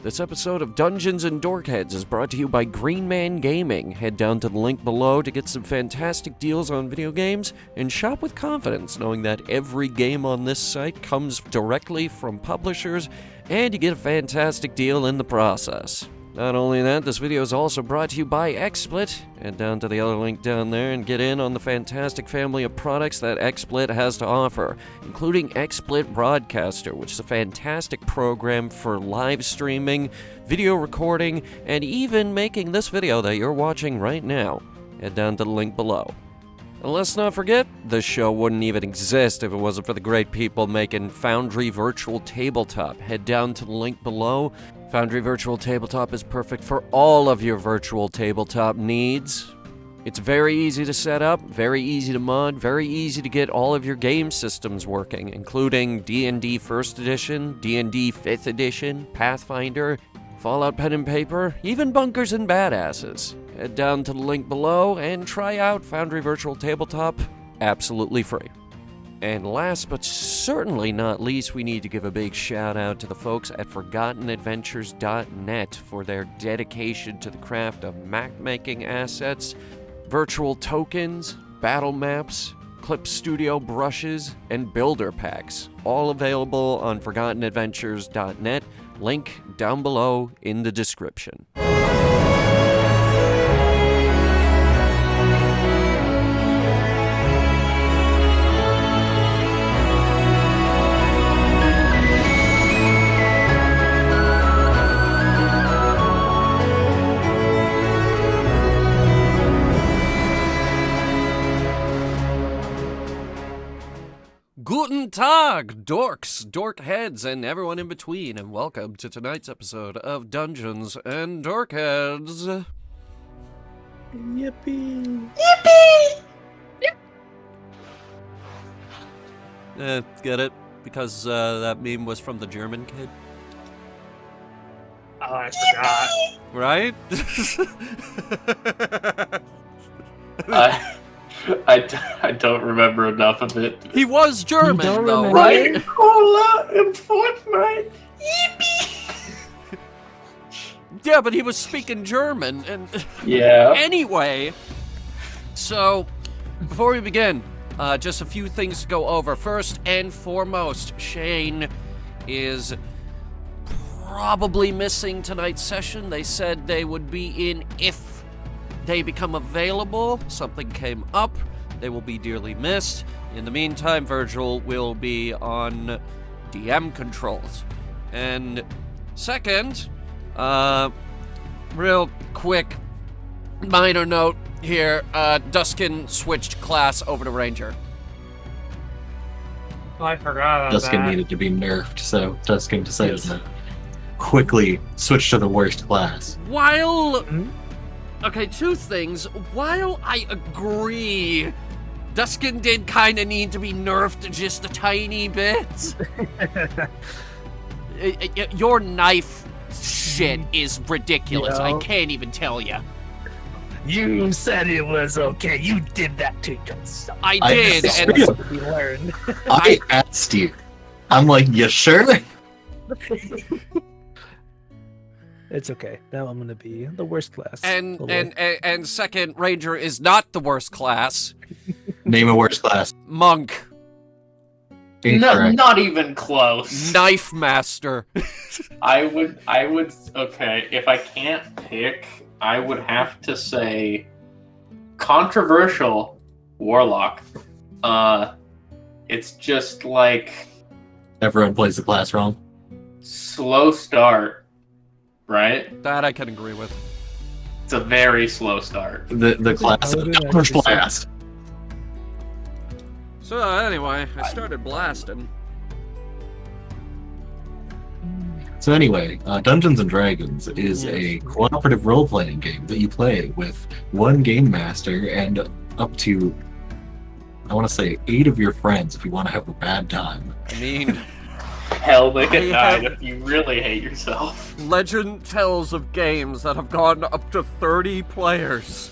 This episode of Dungeons and Dorkheads is brought to you by Green Man Gaming. Head down to the link below to get some fantastic deals on video games and shop with confidence, knowing that every game on this site comes directly from publishers and you get a fantastic deal in the process. Not only that, this video is also brought to you by XSplit. Head down to the other link down there and get in on the fantastic family of products that XSplit has to offer, including XSplit Broadcaster, which is a fantastic program for live streaming, video recording, and even making this video that you're watching right now. Head down to the link below. And let's not forget, this show wouldn't even exist if it wasn't for the great people making Foundry Virtual Tabletop. Head down to the link below. Foundry Virtual Tabletop is perfect for all of your virtual tabletop needs. It's very easy to set up, very easy to mod, very easy to get all of your game systems working, including D&D 1st Edition, D&D 5th Edition, Pathfinder, Fallout Pen and Paper, even Bunkers and Badasses. Head down to the link below and try out Foundry Virtual Tabletop absolutely free. And last but certainly not least, we need to give a big shout out to the folks at ForgottenAdventures.net for their dedication to the craft of map-making assets, virtual tokens, battle maps, Clip Studio brushes, and builder packs, all available on ForgottenAdventures.net. Link down below in the description. Guten Tag, dorks, dorkheads, and everyone in between, and welcome to tonight's episode of Dungeons and Dorkheads. Yippee! Yippee! Get it? Because that meme was from the German kid? Oh, I forgot. Right? I don't remember enough of it. He was German, though, remember? right? Cola in Fortnite. Yippee! Yeah, but he was speaking German, and Yeah. anyway, so before we begin, just a few things to go over. First and foremost, Shane is probably missing tonight's session. They said they would be in if they become available. Something came up. They will be dearly missed. In the meantime, Virgil will be on DM controls. And second, real quick minor note here, Duskin switched class over to Ranger. Oh, I forgot about Duskin that. needed to be nerfed, so Duskin decided to quickly switch to the worst class. While... Okay, two things. While I agree, Duskin did kind of need to be nerfed just a tiny bit. Your knife shit is ridiculous. You know? I can't even tell you. You said it was okay. You did that to yourself. I I did, disagree. and That's what we learned. I asked you. I'm like, you sure? It's okay. Now I'm gonna be the worst class. and Oh, and and, and second, Ranger is not the worst class. Name a worst class. Monk, No, Incorrect. not even close. Knife Master. I would. Okay, if I can't pick, I would have to say controversial Warlock. It's just like Everyone plays the class wrong. slow start, right? That I can agree with. It's a very slow start. The class I of would the actually say- blast. So anyway, I started blasting. So anyway, Dungeons and Dragons is a cooperative role-playing game that you play with one game master and up to, I want to say, 8 of your friends if you want to have a bad time. I mean, Hell, make I it 9 have- if you really hate yourself. legend tells of games that have gone up to 30 players.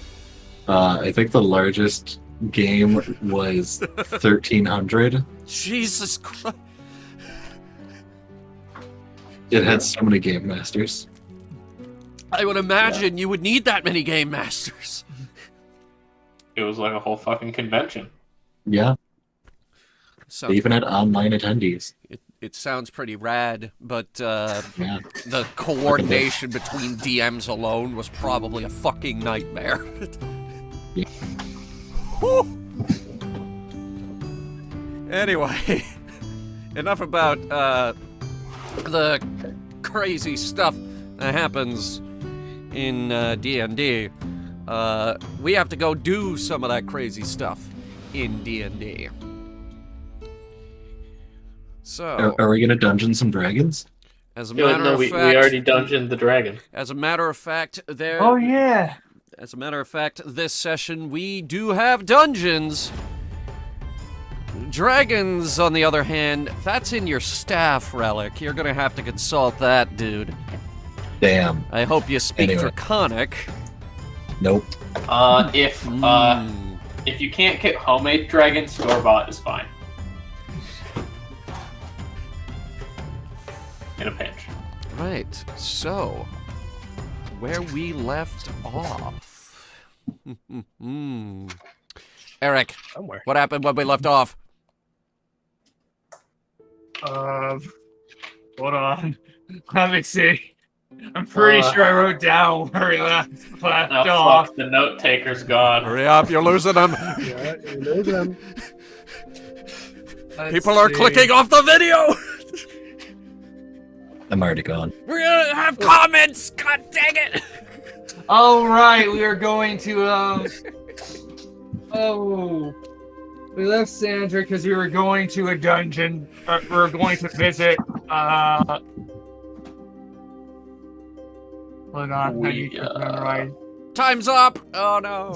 I think the largest game was 1,300. Jesus Christ. It had so many game masters. I would imagine you would need that many game masters. It was like a whole fucking convention. Yeah, So they even had online attendees. it sounds pretty rad, but Yeah. the coordination between DMs alone was probably a fucking nightmare. Yeah. Whew. Anyway, enough about the crazy stuff that happens in D&D. We have to go do some of that crazy stuff in D&D. So, Are we gonna Dungeons and Dragons? as a Yeah, matter no, of we fact, already dungeoned the dragon. as a matter of fact, there. Oh yeah. As a matter of fact, this session we do have dungeons. Dragons, on the other hand, that's in your staff relic. You're gonna have to consult that, dude. Damn. I hope you speak Anyway. Draconic. Nope. If you can't get homemade dragon, store-bought is fine. In a pinch. Right, so, where we left off. Eric, Somewhere. what happened when we left off? Hold on. Let me see. I'm pretty sure I wrote down where we left Oh, off. fuck, the note taker's gone. Hurry up, you're losing them. Yeah, you know them. Let's People are see. clicking off the video. I'm already gone. We're gonna have comments. God dang it. All right, we are going to we left Sandra because we were going to a dungeon. We were going to visit. Hold on, I need to memorize. Time's up. Oh no.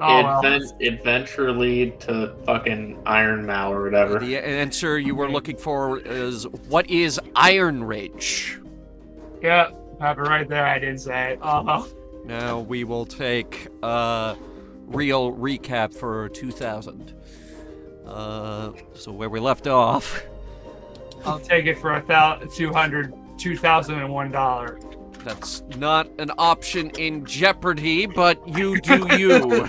Oh, well. Adventure lead to fucking Iron Mal or whatever. The answer you were looking for is, what is Ironridge? Yeah, have it right there. I didn't say it. Now we will take a real recap for 2000. So where we left off. I'll take it for $2,001. That's not an option in Jeopardy, but you do you.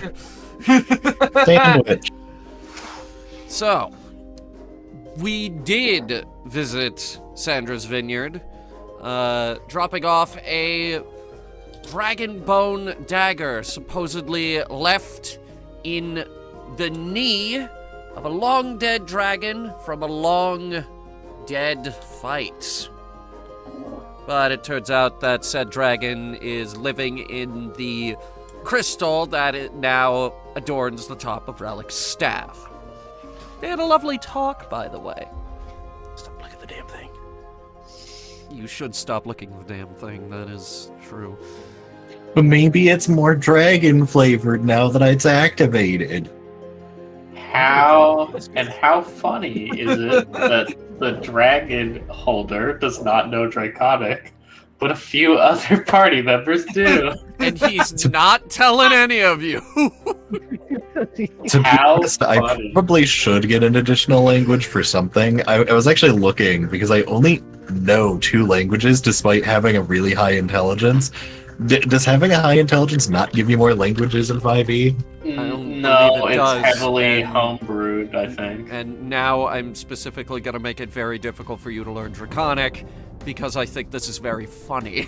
Sandwich. So, we did visit Sandra's vineyard, dropping off a dragon bone dagger supposedly left in the knee of a long dead dragon from a long dead fight. But it turns out that said dragon is living in the crystal that it now adorns the top of Relic's staff. They had a lovely talk, by the way. Stop looking at the damn thing. You should stop looking at the damn thing, that is true. But maybe it's more dragon flavored now that it's activated. How funny is it that the dragon holder does not know Draconic, but a few other party members do? And he's not telling any of you. To be How honest, I funny. probably should get an additional language for something. I was actually looking because I only know 2 languages despite having a really high intelligence. Does having a high intelligence not give you more languages in 5e? No, believe it it's does, heavily and- homebrewed, I think. And now I'm specifically going to make it very difficult for you to learn Draconic, because I think this is very funny.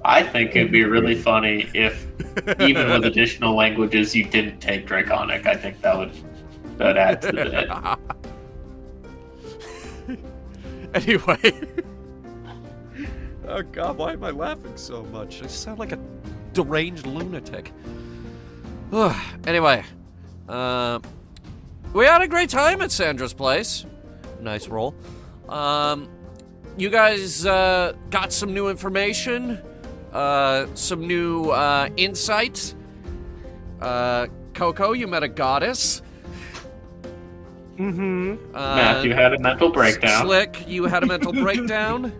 I think it'd be really funny if, even with additional languages, you didn't take Draconic. I think that would add to it. Anyway. Oh god, why am I laughing so much? I sound like a deranged lunatic. Anyway, we had a great time at Sandra's place. Nice roll. You guys got some new information, some new insight. Coco, you met a goddess. Mm-hmm. Matthew had a mental breakdown. Slick, you had a mental breakdown.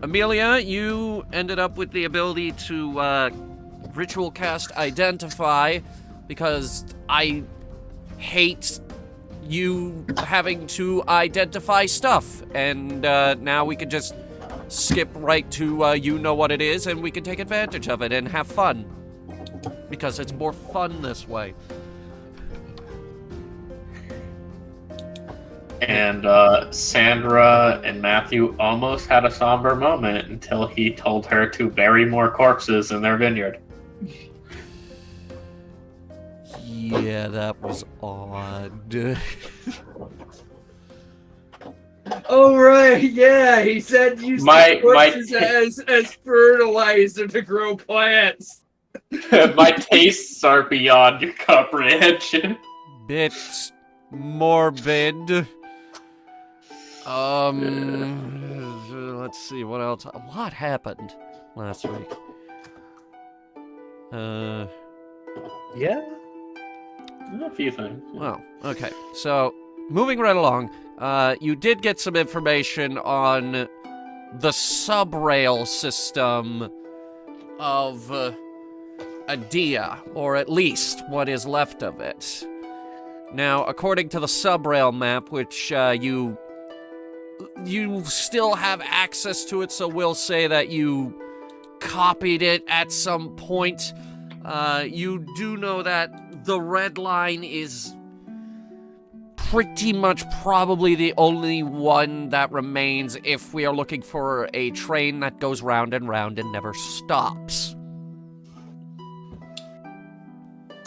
Amelia, you ended up with the ability to ritual cast Identify, because I hate you having to identify stuff. And now we can just skip right to you know what it is, and we can take advantage of it and have fun. Because it's more fun this way. And Sandra and Matthew almost had a somber moment until he told her to bury more corpses in their vineyard. Yeah, that was odd. Oh right, yeah. He said use My- corpses as fertilizer to grow plants. My tastes are beyond your comprehension. Bit morbid. Let's see, what else? A lot happened last week. Yeah. A few things. Well, okay. So, moving right along, you did get some information on the subrail system of Adia, or at least what is left of it. Now, according to the subrail map, which you still have access to it, so we'll say that you copied it at some point. You do know that the red line is pretty much probably the only one that remains if we are looking for a train that goes round and round and never stops.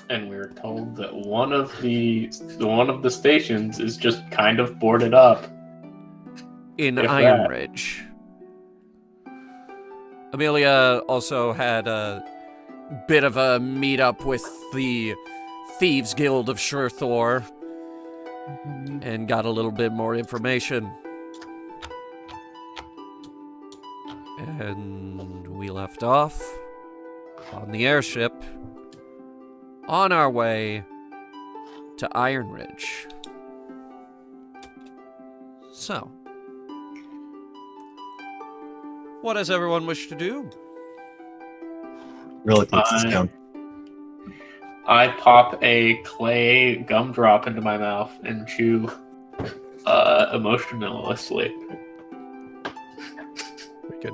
And we were told that one of the stations is just kind of boarded up. In If that. Ironridge. Amelia also had a bit of a meetup with the Thieves Guild of Shurthor and got a little bit more information. And we left off on the airship on our way to Ironridge. So, what does everyone wish to do? Really puts this down. I pop a clay gumdrop into my mouth and chew emotionlessly. Wicked.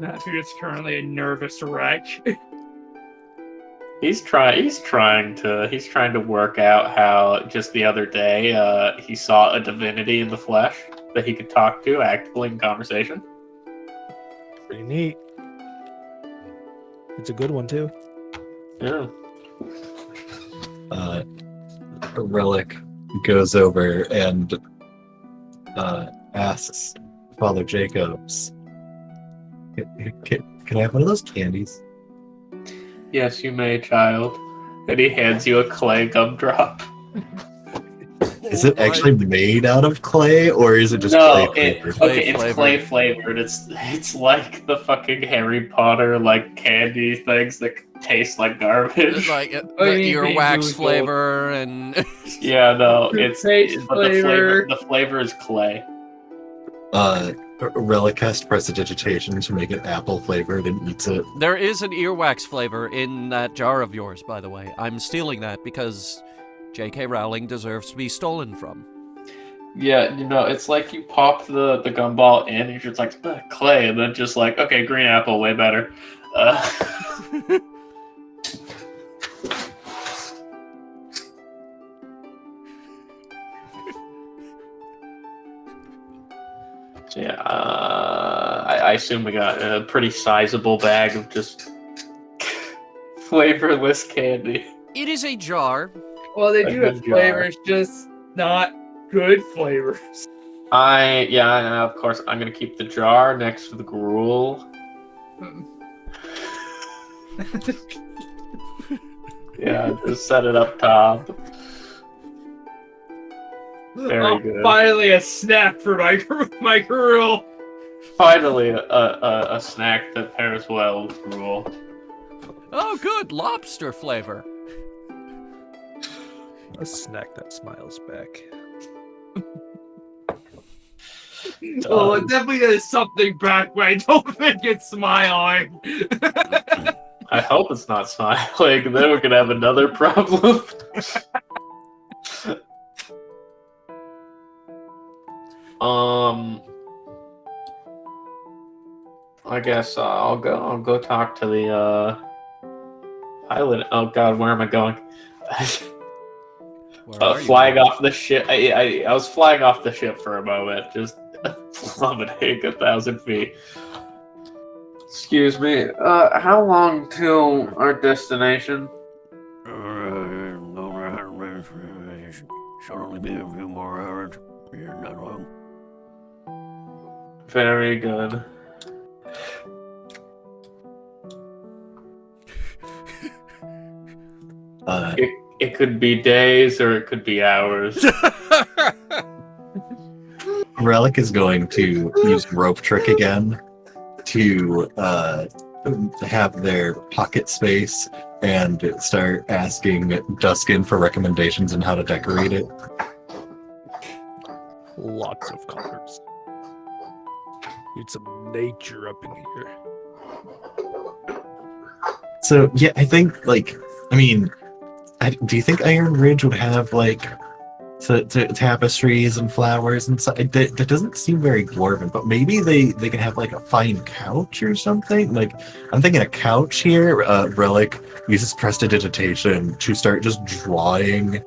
Matthew is currently a nervous wreck. He's trying to work out how just the other day he saw a divinity in the flesh that he could talk to actively in conversation. Pretty neat. It's a good one too. Yeah. Relic goes over and asks Father Jacobs, can I have one of those candies? Yes, you may, child. And he hands you a clay gumdrop. Is it actually made out of clay, or is it just No, clay flavored? it's clay flavored. It's like the fucking Harry Potter like candy things that taste like garbage. Like Oh, the you mean earwax Google. flavor and Yeah, no, it's Toothpaste but flavor. the flavor is clay. Relic has to press a digitation to make it apple flavored and eats it. there is an earwax flavor in that jar of yours, by the way. I'm stealing that because J.K. Rowling deserves to be stolen from. Yeah, you know, it's like you pop the gumball in and you're just like clay, and then just like, okay, green apple, way better. So yeah, I assume we got a pretty sizable bag of just flavorless candy. It is a jar. Well, they A do have good jar. flavors, just not good flavors. Of course, I'm gonna keep the jar next to the gruel. Yeah, just set it up top. Very good. Finally, a snack for my gruel. Finally, a snack that pairs well with gruel. Oh, good. Lobster flavor. A snack that smiles back. Oh, it definitely is something back when I don't think it's smiling. I hope it's not smiling. Then we're gonna have another problem. I guess I'll go talk to the pilot. Oh God, where am I going? Where are you Flying going? off the ship. I was flying off the ship for a moment, just plummeting 1,000 feet. Excuse me. How long till our destination? Should only be a few more hours. You're not wrong. Very good. It could be days or it could be hours. Relic is going to use rope trick again to have their pocket space and start asking Duskin for recommendations on how to decorate it. Lots of colors. Need some nature up in here. So yeah, I think do you think Ironridge would have tapestries and flowers and stuff? That doesn't seem very dwarven, but maybe they can have like a fine couch or something. Like I'm thinking a couch here. Relic uses prestidigitation to start just drawing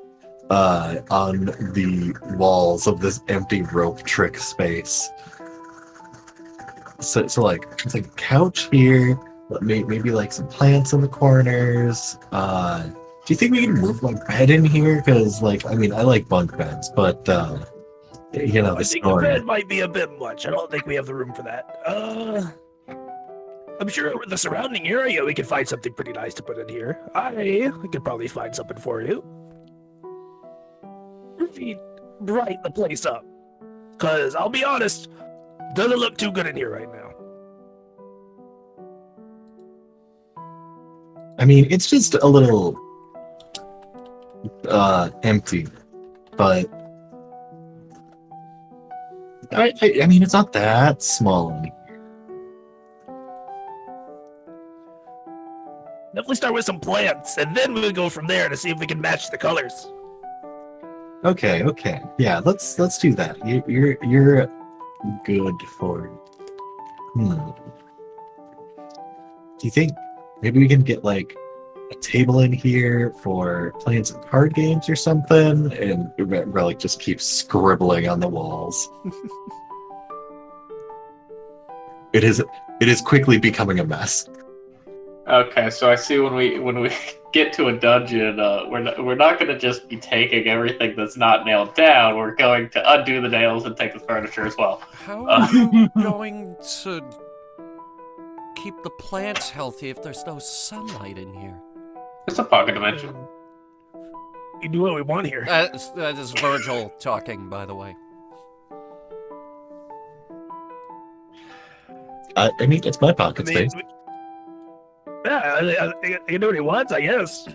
on the walls of this empty rope trick space. So like it's like a couch here, but maybe like some plants in the corners. Do you think we can move my bed in here? Because I like bunk beds, but I the think the story. bed might be a bit much. I don't think we have the room for that. I'm sure in the surrounding area we could find something pretty nice to put in here. I could probably find something for you. Really brighten the place up. Because I'll be honest, doesn't look too good in here right now. I mean, it's just a little empty, but I mean, it's not that small. Definitely start with some plants, and then we'll go from there to see if we can match the colors. Okay, yeah, let's do that. You're good for. Do you think maybe we can get like a table in here for playing some card games or something? And Relic just keeps scribbling on the walls. It is quickly becoming a mess. Okay, so I see when we get to a dungeon, we're not going to just be taking everything that's not nailed down. We're going to undo the nails and take the furniture as well. How are you going to keep the plants healthy if there's no sunlight in here? It's a pocket dimension. We do what we want here. That is Virgil talking, by the way. I mean, it's my pocket space. Yeah, I can do what he wants, I guess.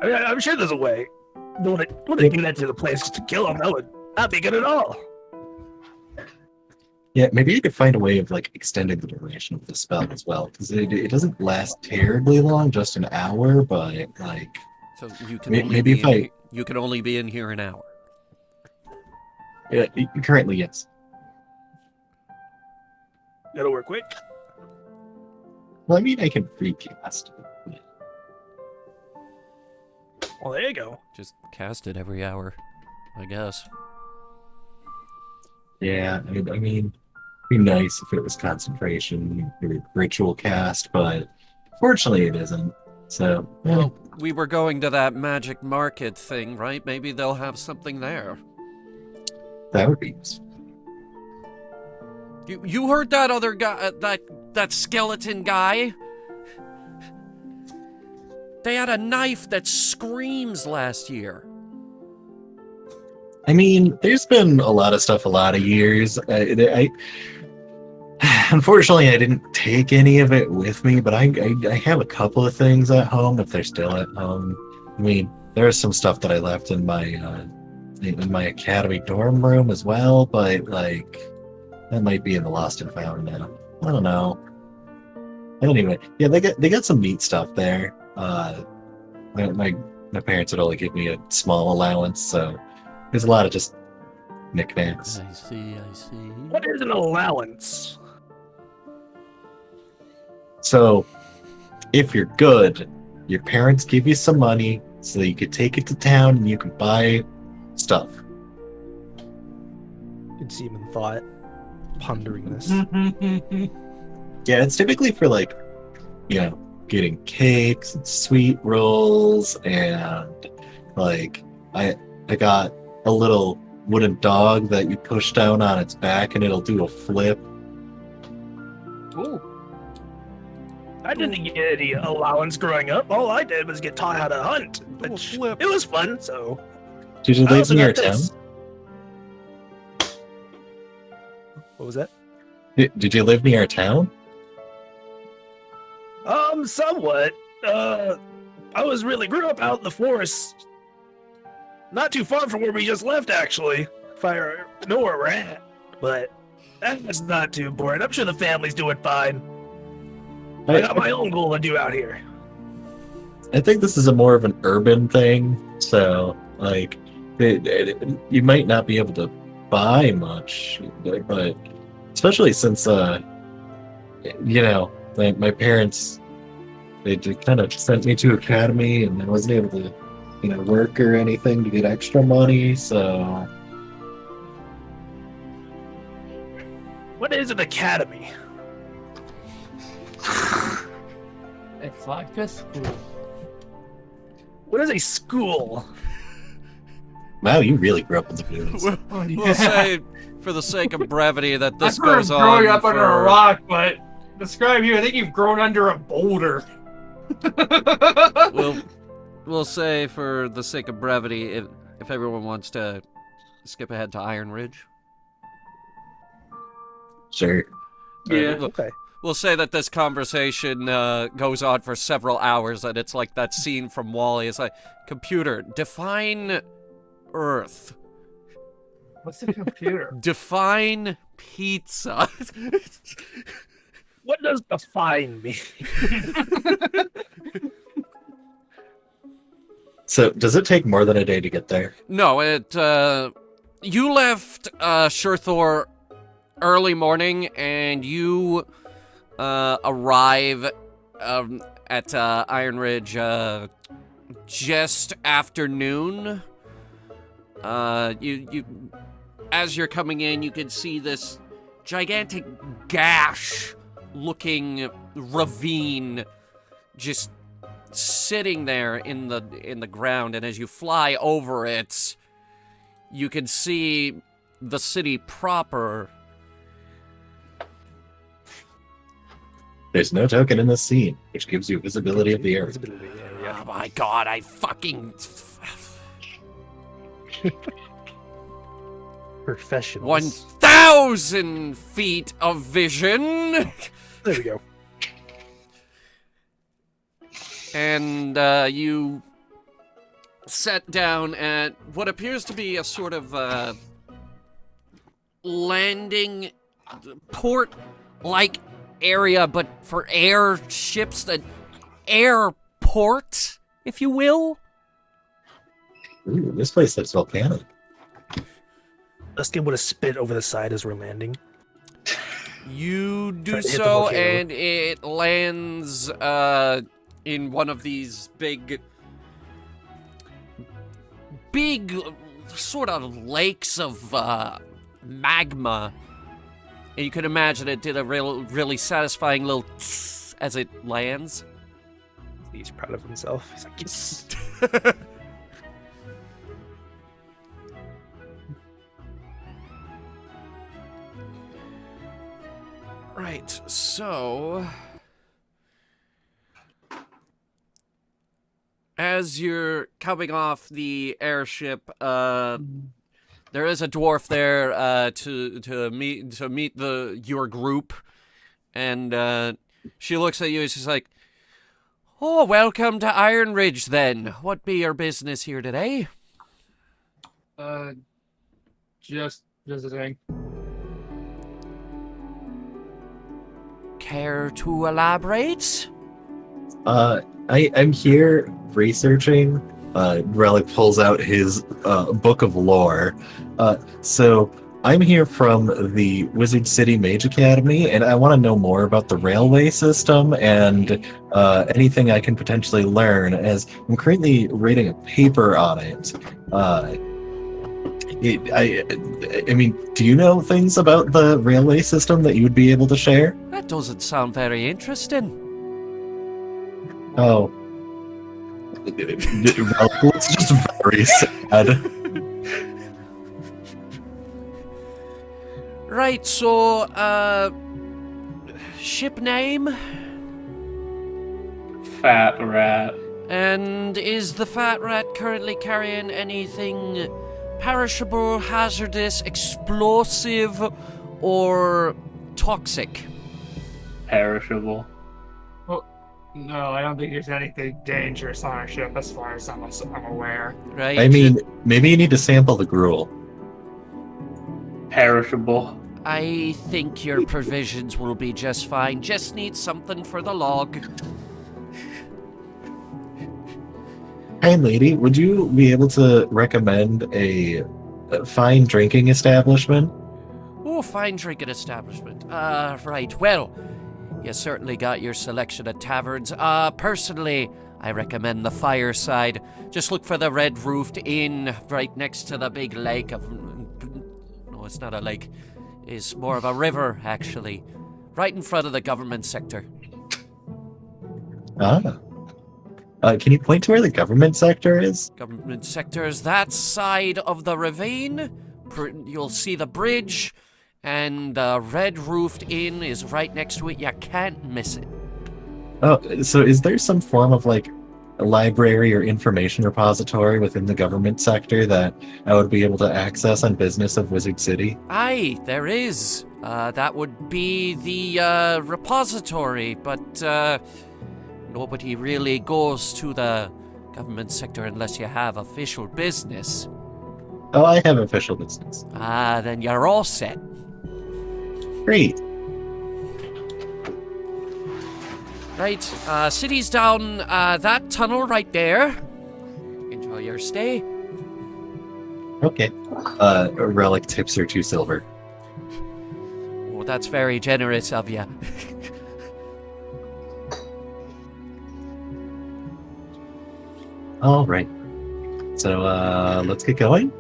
I'm sure there's a way. Don't want to do that to the place just to kill him. That would not be good at all. Yeah, maybe I could find a way of extending the duration of the spell as well, because it doesn't last terribly long, just an hour, but So you can you can only be in here an hour. Yeah, currently yes. That'll work quick. Well, I mean, I can recast. Well, there you go. Just cast it every hour, I guess. Yeah, I mean, it'd be nice if it was concentration, ritual cast, but fortunately it isn't. So, Well, we were going to that magic market thing, right? Maybe they'll have something there. that would be useful. You heard that other guy, that skeleton guy? They had a knife that screams last year. I mean, there's been a lot of stuff a lot of years. Unfortunately, I didn't take any of it with me, but I have a couple of things at home if they're still at home. I mean, there's some stuff that I left in my academy dorm room as well, but That might be in the Lost and Found now. I don't know. Anyway, yeah, they got some neat stuff there. My parents would only give me a small allowance, so there's a lot of just knickknacks. I see. What is an allowance? So, if you're good, your parents give you some money so that you could take it to town and you can buy stuff. Did Seaman thought, pondering this. Yeah, it's typically for like, getting cakes and sweet rolls, and like I got a little wooden dog that you push down on its back and it'll do a flip. Ooh. I didn't get any allowance growing up. All I did was get taught how to hunt. Which, flip. it was fun, so... Did you I live also near got town? this. What was that? Did you live near town? Somewhat. I grew up out in the forest. Not too far from where we just left, actually. If I know where we're at. But that's not too important. I'm sure the family's doing fine. I got my own goal to do out here. I think this is a more of an urban thing, so like you might not be able to buy much, but especially since my parents, they kind of sent me to academy and I wasn't able to work or anything to get extra money, so What is an academy? It's like a school. What is a school? wow, you really grew up in the movies. We'll say, for the sake of brevity, that this I've heard goes of on growing up for... under a rock, but describe you. I think you've grown under a boulder. We'll say, for the sake of brevity, if everyone wants to skip ahead to Ironridge. Sure. Yeah. Okay. We'll say that this conversation goes on for several hours, and it's like that scene from WALL-E. It's like, computer, define Earth. What's a computer? Define pizza. What does define mean? So, does it take more than a day to get there? No, you left Shurthor early morning, and you arrive at Ironridge just afternoon. You as you're coming in, you can see this gigantic gash-looking ravine just sitting there in the ground, and as you fly over it, you can see the city proper. There's no token in this scene, which gives you visibility of the area. Oh my god, I fucking... Professionals. 1,000 feet of vision! There we go. And you sat down at what appears to be a sort of landing port-like area, but for airships, the airport, if you will. Ooh, this place looks volcanic. Let's get what a spit over the side as we're landing. You do Try to hit the so, volcano. and it lands in one of these big sort of lakes of magma. And you can imagine it did a really satisfying little tss as it lands. He's proud of himself. He's like, yes. Right, so... as you're coming off the airship, there is a dwarf there to meet your group, and she looks at you and she's like, "Oh, welcome to Ironridge then. What be your business here today?" Just visiting. care to elaborate? I'm here researching. Relic pulls out his book of lore. So I'm here from the Wizard City Mage Academy, and I want to know more about the railway system and anything I can potentially learn, as I'm currently reading a paper on it. I mean, do you know things about the railway system that you would be able to share? That doesn't sound very interesting. Oh. It's just very sad. Right, so, ship name? Fat rat. And is the Fat Rat currently carrying anything perishable, hazardous, explosive, or toxic? Perishable. No, I don't think there's anything dangerous on our ship as far as I'm aware. Right. I mean, maybe you need to sample the gruel. Perishable. I think your provisions will be just fine. Just need something for the log. Hey, lady, would you be able to recommend a fine drinking establishment? Oh, fine drinking establishment. Right. Well, you certainly got your selection of taverns. Personally, I recommend the Fireside. Just look for the red-roofed inn right next to the big lake of... No, it's not a lake. It's more of a river, actually. Right in front of the government sector. Ah. Can you point to where the government sector is? Government sector is that side of the ravine. You'll see the bridge, and the red-roofed inn is right next to it. You can't miss it. Oh, so is there some form of, like, a library or information repository within the government sector that I would be able to access on business of Wizard City? Aye, there is. That would be the repository, but nobody really goes to the government sector unless you have official business. Oh, I have official business. Then you're all set. Great. Right, city's down that tunnel right there. Enjoy your stay. Okay. Relic tips her 2 silver. Oh, that's very generous of you. All right. So, let's get going.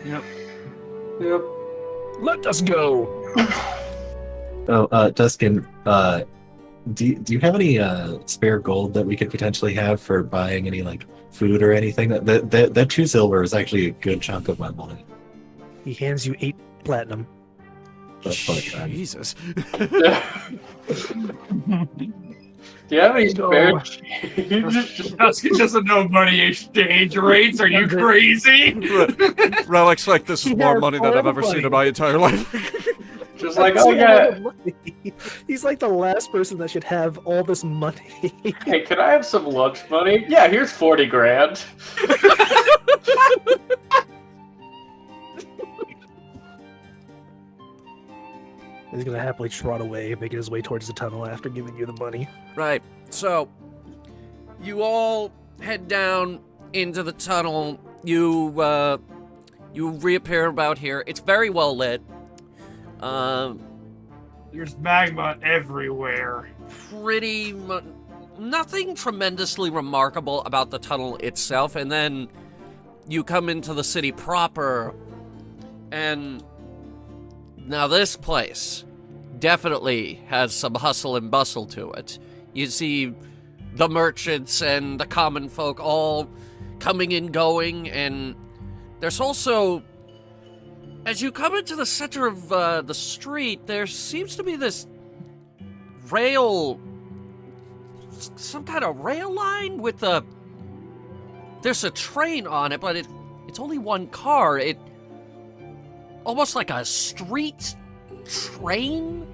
Yep. Let us go. Oh, Duskin, do you have any spare gold that we could potentially have for buying any like food or anything? That 2 silver is actually a good chunk of my money. He hands you 8 platinum. That's like, Jesus. Do you have any spare No. change? Dustin doesn't know money exchange rates. Are you crazy? Relic's like, this is more has money than all I've the ever seen money. in my entire life. Just like, oh yeah, He's like the last person that should have all this money. hey, can I have some lunch money? Yeah, here's 40 grand. He's gonna happily trot away, making his way towards the tunnel after giving you the money. Right, so you all head down into the tunnel. You reappear about here. It's very well lit. There's magma everywhere. Nothing tremendously remarkable about the tunnel itself, and then you come into the city proper, and now this place definitely has some hustle and bustle to it. You see the merchants and the common folk all coming and going, and there's also, as you come into the center of the street, there seems to be this some kind of rail line with there's a train on it, but it's only one car. It almost like a street train.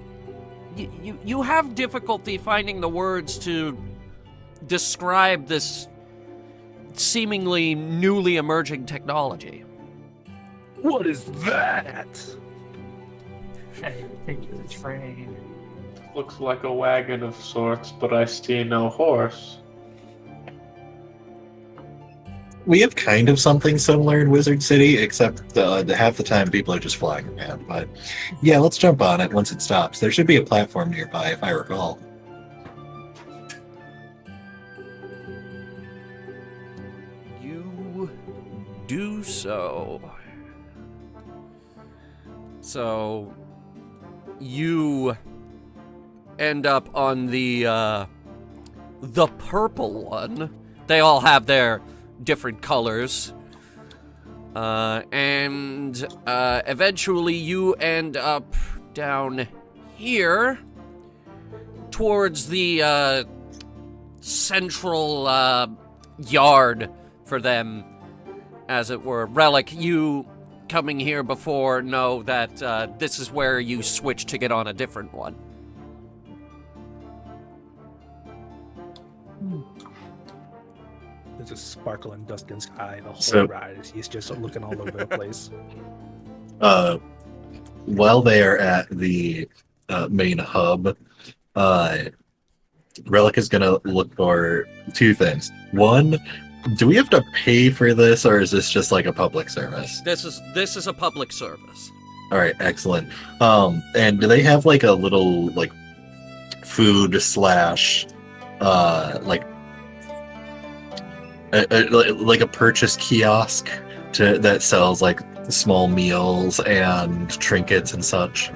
You have difficulty finding the words to describe this seemingly newly emerging technology. What is that? I think it's a train. Looks like a wagon of sorts, but I see no horse. We have kind of something similar in Wizard City, except half the time people are just flying around. But yeah, let's jump on it once it stops. There should be a platform nearby, if I recall. You do so. So you end up on the purple one. They all have their different colors. And eventually you end up down here towards the central yard for them, as it were. Relic, you coming here before know that this is where you switch to get on a different one. There's a sparkle in Dustin's eye the whole So- ride. He's just looking all over the place. While they are at the main hub, Relic is going to look for two things. One, do we have to pay for this, or is this just like a public service? This is a public service. All right, excellent. And do they have like a little like food slash like a purchase kiosk that sells like small meals and trinkets and such?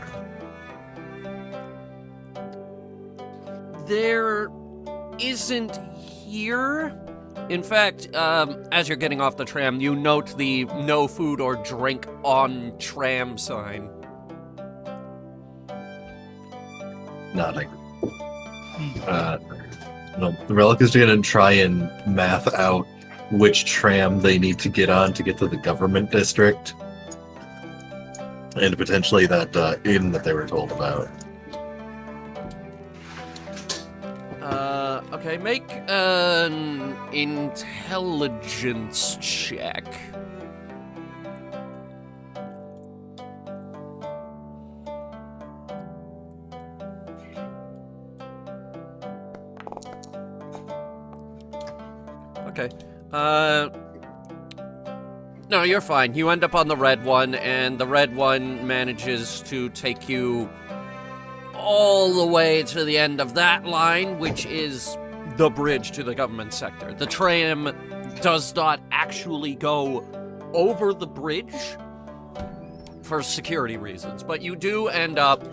There isn't here. In fact, as you're getting off the tram, you note the no food or drink on tram sign. Nothing. No, the Relic is going to try and math out which tram they need to get on to get to the government district, and potentially that inn that they were told about. Okay, make an intelligence check. Okay. No, you're fine. You end up on the red one, and the red one manages to take you all the way to the end of that line, which is the bridge to the government sector. The tram does not actually go over the bridge for security reasons, but you do end up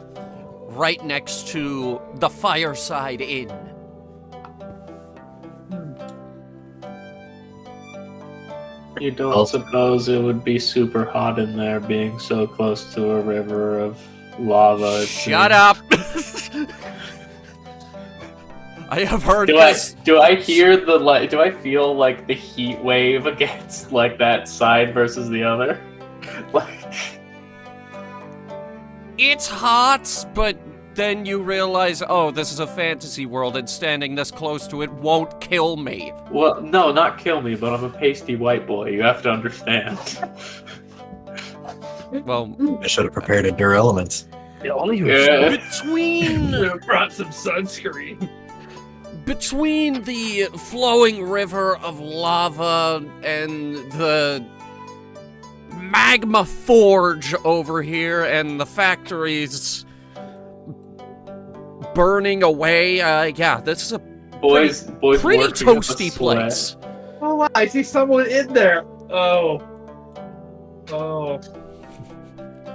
right next to the Fireside Inn. You don't suppose it would be super hot in there being so close to a river of lava? Shut up! I have heard Do this. I hear the do I feel like the heat wave against like that side versus the other? Like, It's hot, but then you realize, oh, this is a fantasy world, and standing this close to it won't kill me. well, no, not kill me, but I'm a pasty white boy. You have to understand. Well, I should have prepared Endure Elements. Yeah, only you. Yeah. between Brought some sunscreen. between the flowing river of lava and the magma forge over here and the factories burning away, yeah, this is a Boys pretty working up a toasty sweat. place. Oh, wow, I see someone in there. Oh.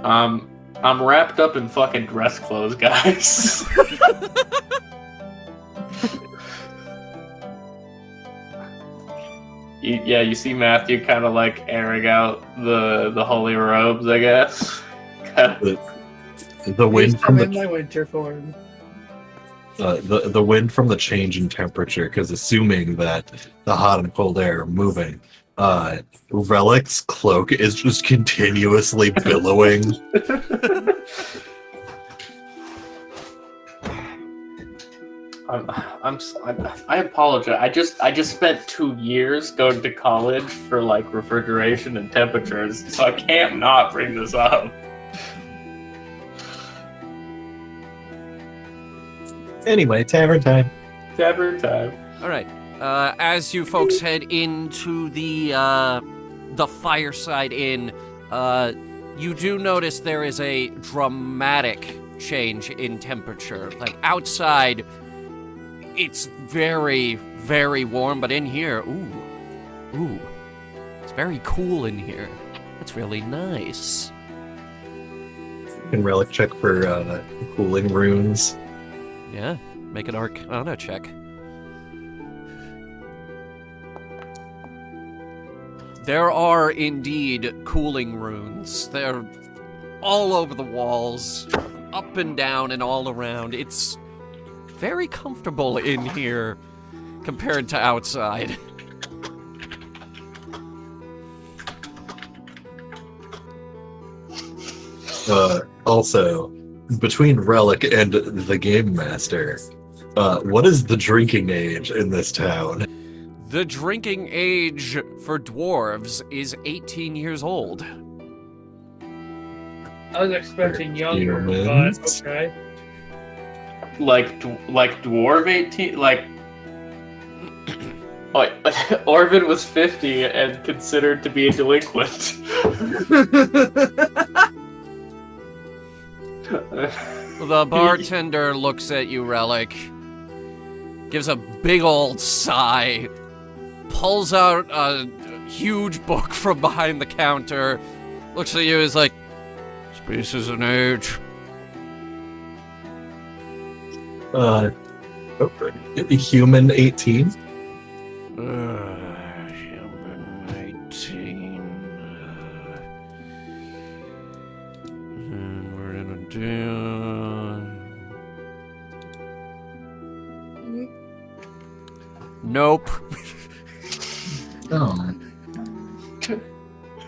I'm wrapped up in fucking dress clothes, guys. You see Matthew kind of like airing out the holy robes, I guess. The wind from in the my winter form. the wind from the change in temperature, because assuming that the hot and cold air are moving, Relic's cloak is just continuously billowing. I apologize. I just spent 2 years going to college for like refrigeration and temperatures, so I can't not bring this up. Anyway, tavern time. Tavern time. All right. As you folks head into the Fireside Inn, you do notice there is a dramatic change in temperature. Like outside, it's very, very warm, but in here, ooh, it's very cool in here. It's really nice. You can relic check for cooling runes. Yeah, make an Arcana check. There are indeed cooling runes. They're all over the walls, up and down and all around. It's very comfortable in here compared to outside. Also, between Relic and the Game Master, what is the drinking age in this town? The drinking age for dwarves is 18 years old. I was expecting younger, Humans. but okay. Like dwarf 18, like. Oh, Orvin was 50 and considered to be a delinquent. The bartender looks at you, Relic, gives a big old sigh, pulls out a huge book from behind the counter, looks at you, is like, "Species and age." Human 18? Human 18. We're gonna do. Nope. Oh.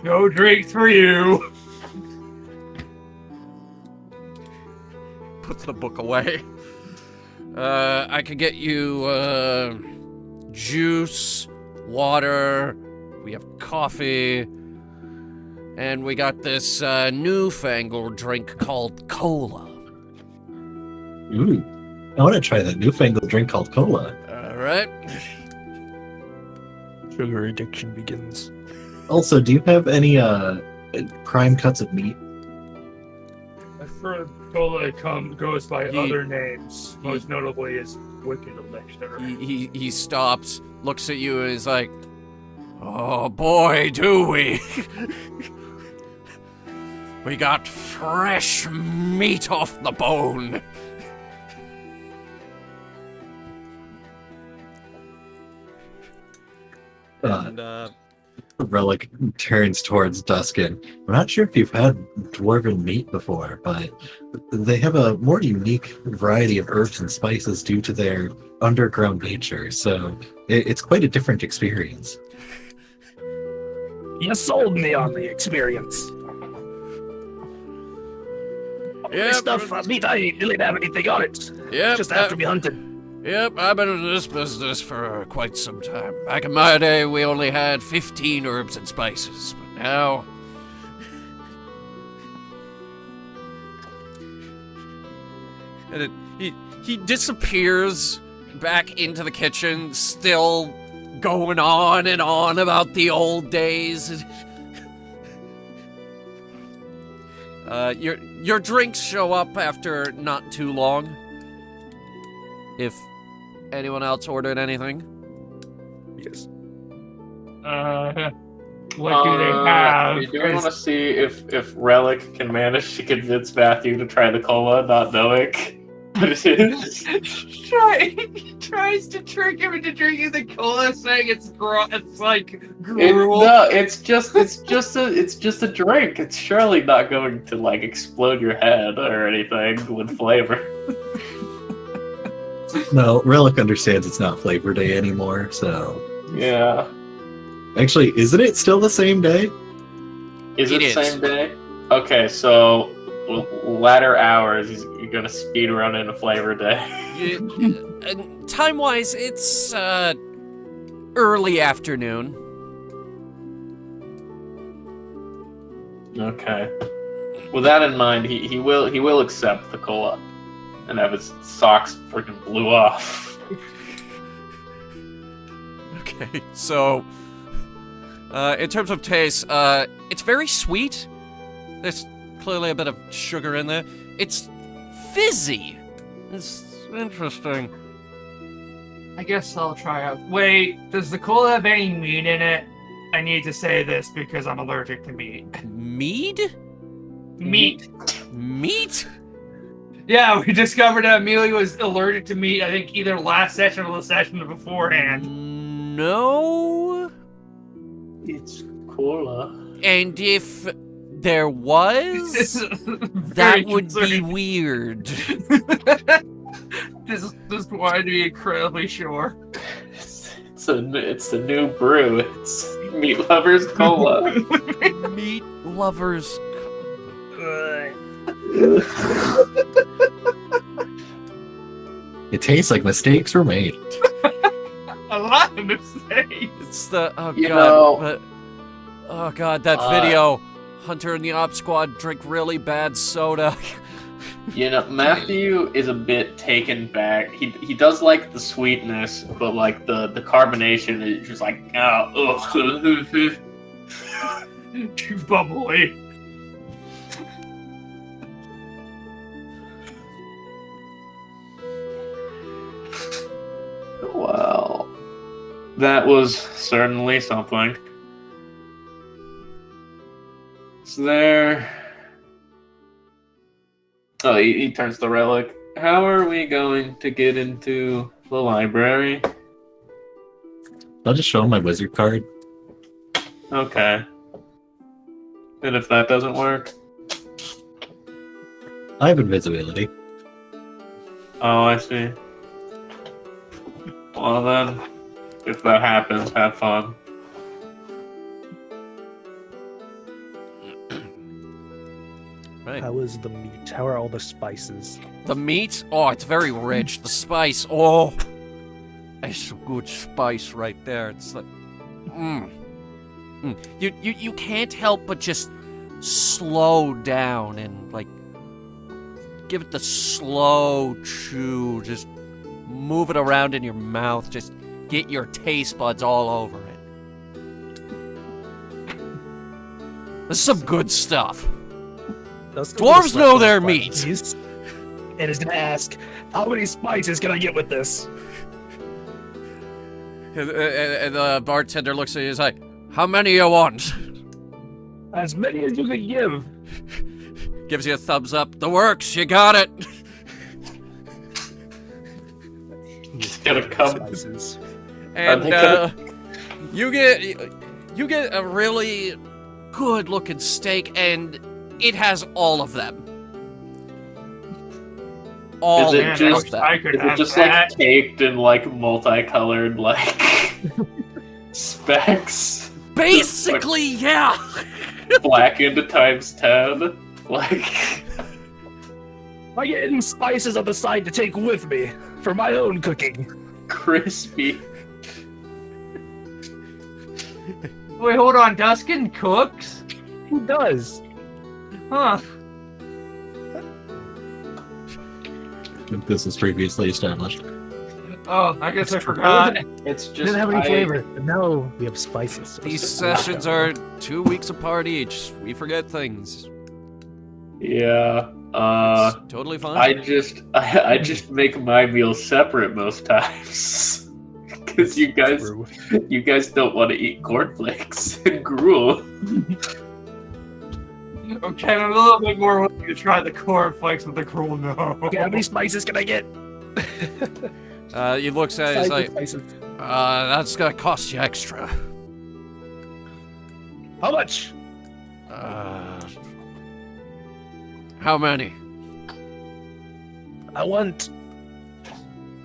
No drinks for you. Puts the book away. I could get you juice, water, we have coffee, and we got this newfangled drink called cola. Ooh. I want to try that newfangled drink called cola. Alright. Sugar addiction begins. Also, do you have any prime cuts of meat? I've heard Cola goes by other names, most notably as Wicked Elixir. He stops, looks at you, and is like, "Oh boy, do we!" We got fresh meat off the bone. And, Relic turns towards Duskin. I'm not sure if you've had dwarven meat before, but they have a more unique variety of herbs and spices due to their underground nature, so it's quite a different experience. You sold me on the experience. Yep, This stuff, meat, I didn't have anything on it. Yep, Just after we hunted. Yep, I've been in this business for quite some time. Back in my day, we only had 15 herbs and spices, but now... And he disappears back into the kitchen, still going on and on about the old days. Your drinks show up after not too long. If anyone else ordered anything. Yes. What do they have? We do want to see if Relic can manage to convince Matthew to try the cola, not knowing what it is. He tries to trick him into drinking the cola, saying it's like gruel. It's just a drink. It's surely not going to like explode your head or anything with flavor. No, Relic understands it's not flavor day anymore, so... Yeah. Actually, isn't it still the same day? Is it It the is. same day? Okay, so latter hours, you're gonna speed run into Flavor Day. Time-wise, it's early afternoon. Okay. With that in mind, he will accept the cola. and have his socks freaking blew off. Okay, so in terms of taste, it's very sweet. There's clearly a bit of sugar in there. It's fizzy. It's interesting. I guess I'll try out. Wait, does the cola have any meat in it? I need to say this because I'm allergic to meat. Mead? Meat. Meat? Yeah, we discovered that Amelia was allergic to meat, I think either last session or the session beforehand. No. It's cola. And if there was, that would be weird. Just wanted to be incredibly sure. It's a new brew. It's Meat Lovers Cola. Meat lovers. It tastes like mistakes were made. A lot of mistakes. It's the oh god, that video. Hunter and the Op Squad drink really bad soda. You know, Matthew is a bit taken back. He does like the sweetness, but like the carbonation is just like, Too bubbly. Well, that was certainly something. Is there... Oh, he turns the relic. How are we going to get into the library? I'll just show him my wizard card. Okay. And if that doesn't work? I have invisibility. Oh, I see. Well then, if that happens, have fun. Right. How is the meat? How are all the spices? The meat? Oh, it's very rich. The spice, oh. It's some good spice right there. It's like, You can't help but just slow down and, like, give it the slow chew. Just move it around in your mouth. Just get your taste buds all over it. This is some good stuff. Dwarves know their meat. And is gonna ask, how many spices can I get with this? And the bartender looks at you and is like, how many you want? As many as you can give. Gives you a thumbs up. The works, you got it. It's gonna come. Spices. And you get a really good looking steak, and it has all of them. All Is it man, just, I wish I could is it have just that. like caked in like multicolored like specks? Basically, yeah. Blackened times 10? Like I get any spices on the side to take with me for my own cooking. crispy. Wait, hold on. Duskin cooks? Who does? Huh. This was previously established. Oh, I guess I forgot. It's It just didn't have any flavor, but now we have spices. These sessions are 2 weeks apart each. We forget things. Yeah. It's totally fine. I just make my meals separate most times. Because you guys don't want to eat cornflakes and gruel. Okay, I'm a little bit more willing to try the cornflakes with the gruel now. Okay, how many spices can I get? He looks at it, he's like, Spices. that's gonna cost you extra. How much? How many? I want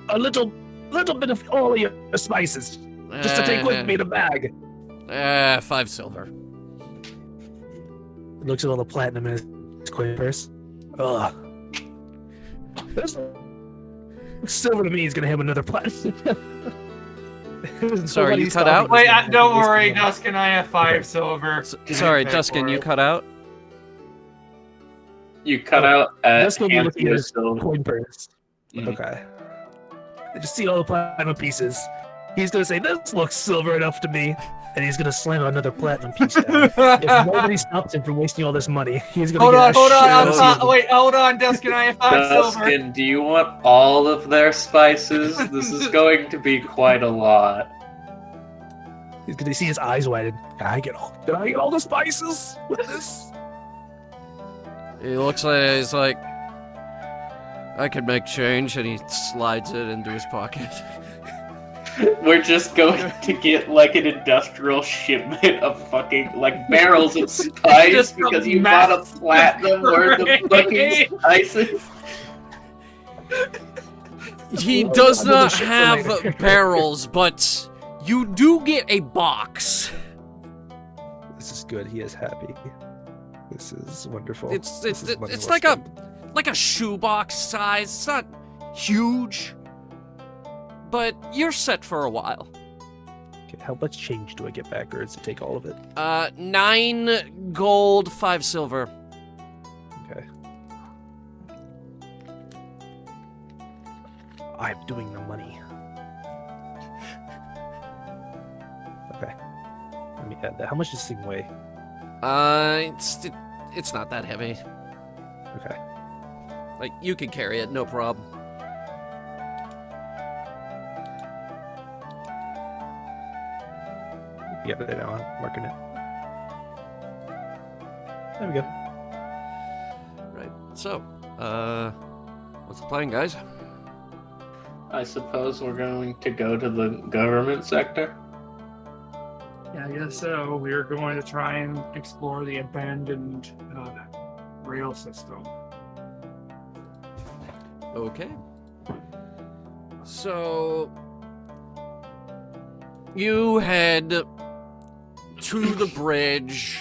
a little bit of all your spices, just to take with me in a bag. 5 silver. He looks at all the platinum in his coin purse. Ugh. This silver to me is gonna have another platinum. Sorry, you cut out? Wait, don't worry, Duskin. I have 5 silver. Sorry, Duskin, you cut out? You cut out a Let's go be looking at his silver. coin purse. Mhm. Okay. I just see all the platinum pieces. He's gonna say, "This looks silver enough to me," and he's gonna slam another platinum piece down. If nobody stops him from wasting all this money, he's gonna Hold get on, a hold on. shit I'm of not, silver. wait, hold on, Duskin. I have 5 silver. Dustin, do you want all of their spices? This is going to be quite a lot. He's gonna see his eyes widen. Can I get all the spices with this? He looks like he's like, I could make change, and he slides it into his pocket. We're just going to get like an industrial shipment of fucking like barrels of spice Just because a you bought a massive platinum worth of fucking spices. He Well, does another not ship for have later. barrels, but you do get a box. This is good. He is happy. This is wonderful. It's This is money it's well like a spent. shoebox size. It's not huge, but you're set for a while. Okay, how much change do I get back, or does it take all of it? 9 gold, 5 silver. Okay. I'm doing the money. Okay. Let me add that. How much does this thing weigh? It's not that heavy. Okay. Like, you can carry it, no problem. Yeah, but now I'm marking it. There we go. Right. So, what's the plan, guys? I suppose we're going to go to the government sector. Yeah, I guess so. We're going to try and explore the abandoned rail system. Okay. So, you head to the bridge.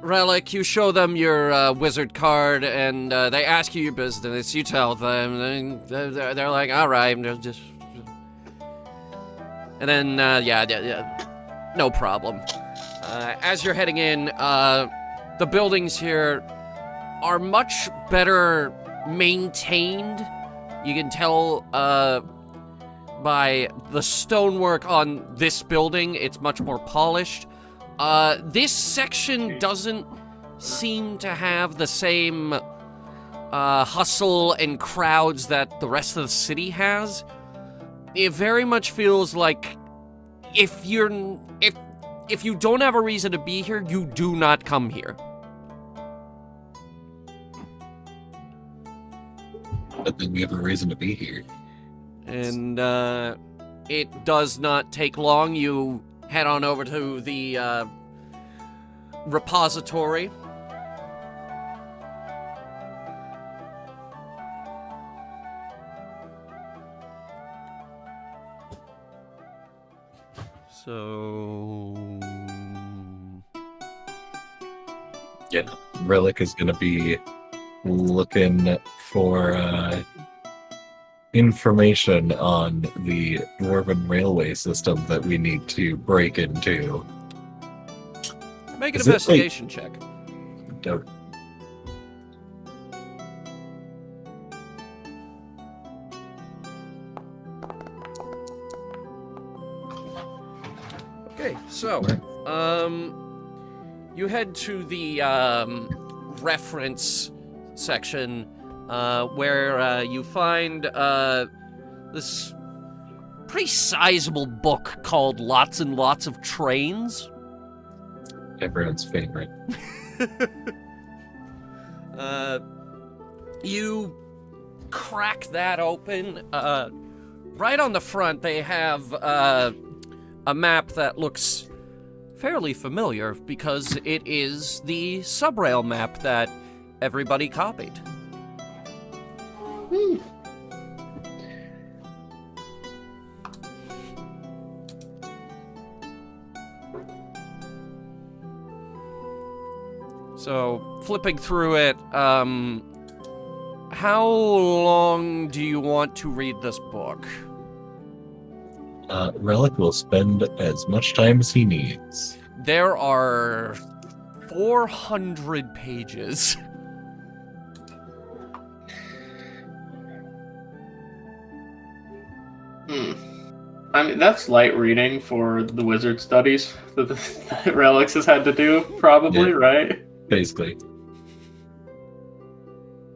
Relic, you show them your wizard card, and they ask you your business. You tell them, and they're like, "All right, just." And then, yeah, no problem. As you're heading in, the buildings here are much better maintained. You can tell by the stonework on this building, it's much more polished. This section doesn't seem to have the same hustle and crowds that the rest of the city has. It very much feels like if you don't have a reason to be here, you do not come here. But then we have a reason to be here. And it does not take long. You head on over to the repository. So... Yeah, Relic is going to be looking for information on the Dwarven railway system that we need to break into. Make an Is it, like- investigation check. Don't- Okay, so, you head to the reference section where you find this pretty sizable book called Lots and Lots of Trains. Everyone's favorite. You crack that open. Right on the front, they have a map that looks fairly familiar because it is the subrail map that everybody copied. So, flipping through it, how long do you want to read this book? Relic will spend as much time as he needs. There are 400 pages. I mean, that's light reading for the wizard studies that Relics has had to do, probably, Yeah. right? Basically.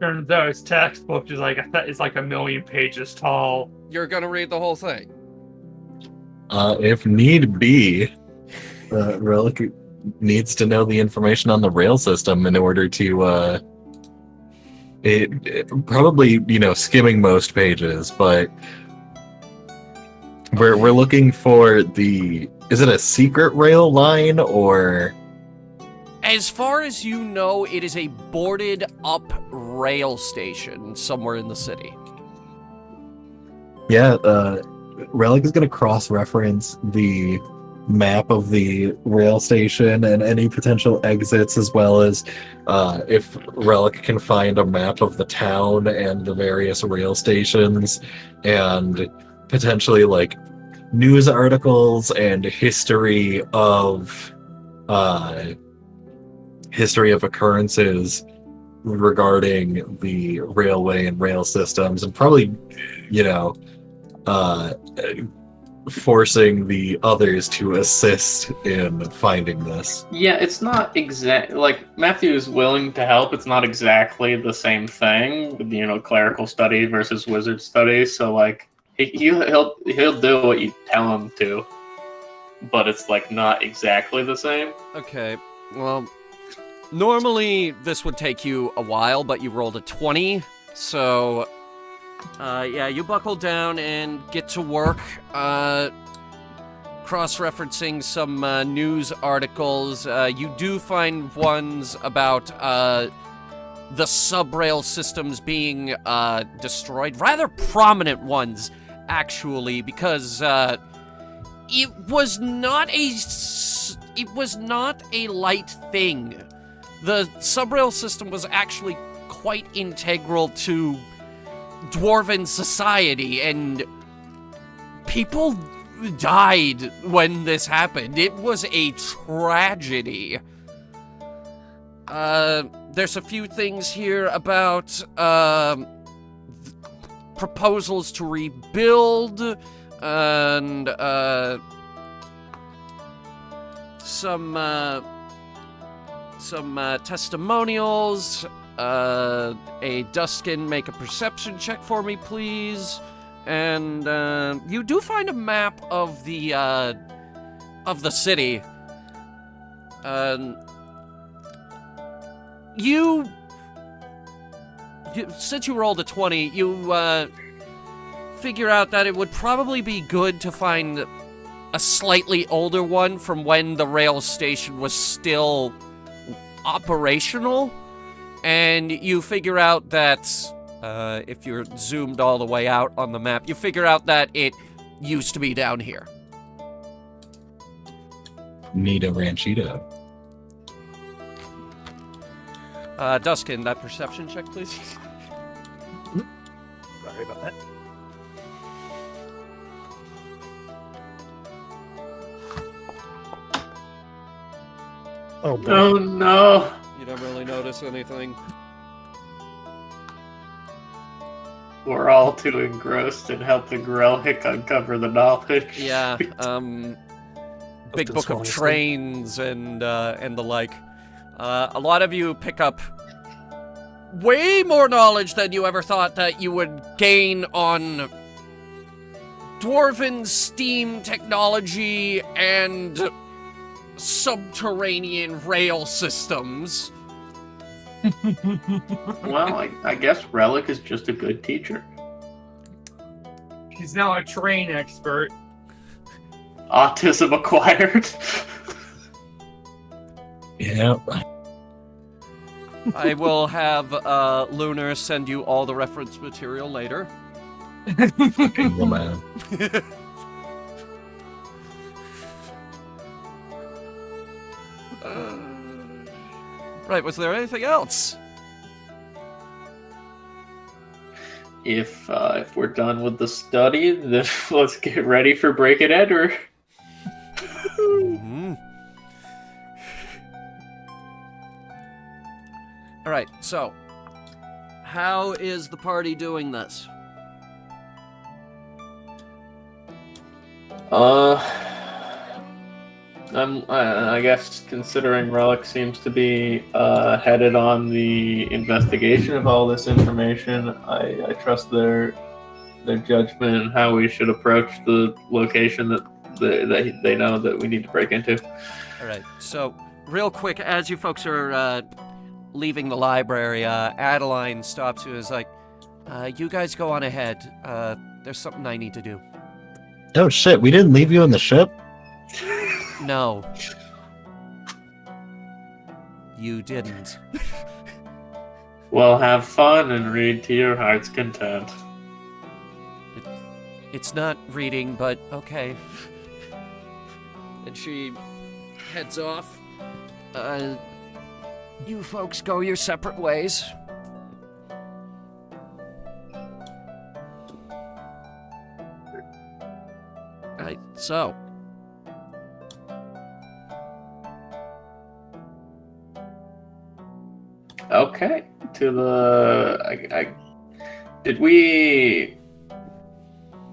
Turns out his textbook is like a million pages tall. You're gonna read the whole thing. If need be, Relic needs to know the information on the rail system in order to, it probably, skimming most pages, but we're looking for is it a secret rail line, or? As far as you know, it is a boarded up rail station somewhere in the city. Yeah, Relic is going to cross-reference the map of the rail station and any potential exits, as well as if Relic can find a map of the town and the various rail stations, and potentially like news articles and history of occurrences regarding the railway and rail systems, and probably forcing the others to assist in finding this. Yeah, it's not exact. Like, Matthew's willing to help. It's not exactly the same thing. Clerical study versus wizard study. So like, he'll do what you tell him to, but it's like not exactly the same. Okay, well, normally this would take you a while, but you rolled a 20, so yeah, you buckle down and get to work, cross-referencing some news articles. You do find ones about the subrail systems being destroyed. Rather prominent ones, actually, because it was not a light thing. The subrail system was actually quite integral to dwarven society, and people died when this happened. It was a tragedy. There's a few things here about proposals to rebuild, and some testimonials. A Duskin, make a perception check for me, please. And you do find a map of the city. You since you rolled a 20, you figure out that it would probably be good to find a slightly older one from when the rail station was still operational. And you figure out that, if you're zoomed all the way out on the map, you figure out that it used to be down here. Need a ranchito. Duskin, that perception check, please. Sorry about that. Oh, boy. Oh no! You don't really notice anything. We're all too engrossed in helping Relic uncover the knowledge. Yeah, big book of trains and the like. A lot of you pick up way more knowledge than you ever thought that you would gain on dwarven steam technology and subterranean rail systems. Well, I guess Relic is just a good teacher. He's now a train expert. Autism acquired. Yeah. I will have Lunar send you all the reference material later. Fucking woman. Right, was there anything else? If we're done with the study, then let's get ready for Break and Enter. Mhm. Alright, so, how is the party doing this? I guess considering Relic seems to be headed on the investigation of all this information, I trust their judgment and how we should approach the location that they know that we need to break into. Alright, so, real quick, as you folks are leaving the library, Adeline stops you and is like, you guys go on ahead. There's something I need to do. Oh shit, we didn't leave you on the ship? No. You didn't. Well, have fun and read to your heart's content. It's not reading, but okay. And she heads off. You folks go your separate ways. Alright, so. Okay, to the...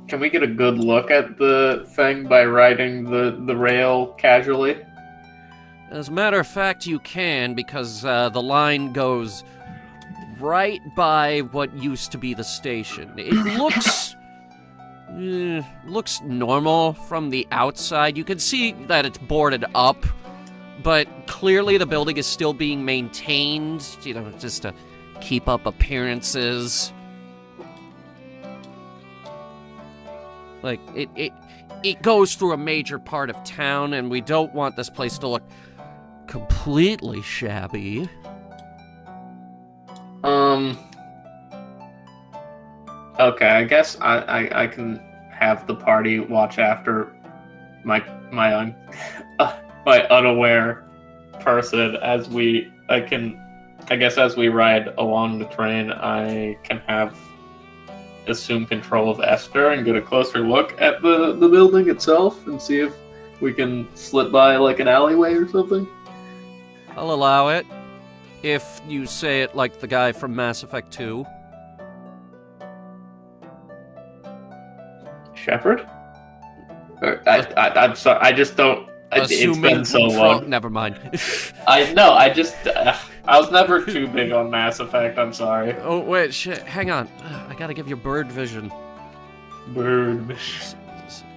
Can we get a good look at the thing by riding the rail casually? As a matter of fact, you can, because the line goes right by what used to be the station. It looks normal from the outside. You can see that it's boarded up, but clearly the building is still being maintained, just to keep up appearances. Like, it goes through a major part of town, and we don't want this place to look completely shabby. Okay, I guess I can have the party watch after my unaware person as we ride along the train. I can assume control of Esther and get a closer look at the building itself and see if we can slip by like an alleyway or something. I'll allow it, if you say it like the guy from Mass Effect 2. Shepard? I'm sorry, I just don't... It's been so long. Never mind. I know, I was never too big on Mass Effect, I'm sorry. Oh, wait, shit, hang on. I gotta give you bird vision. Bird vision.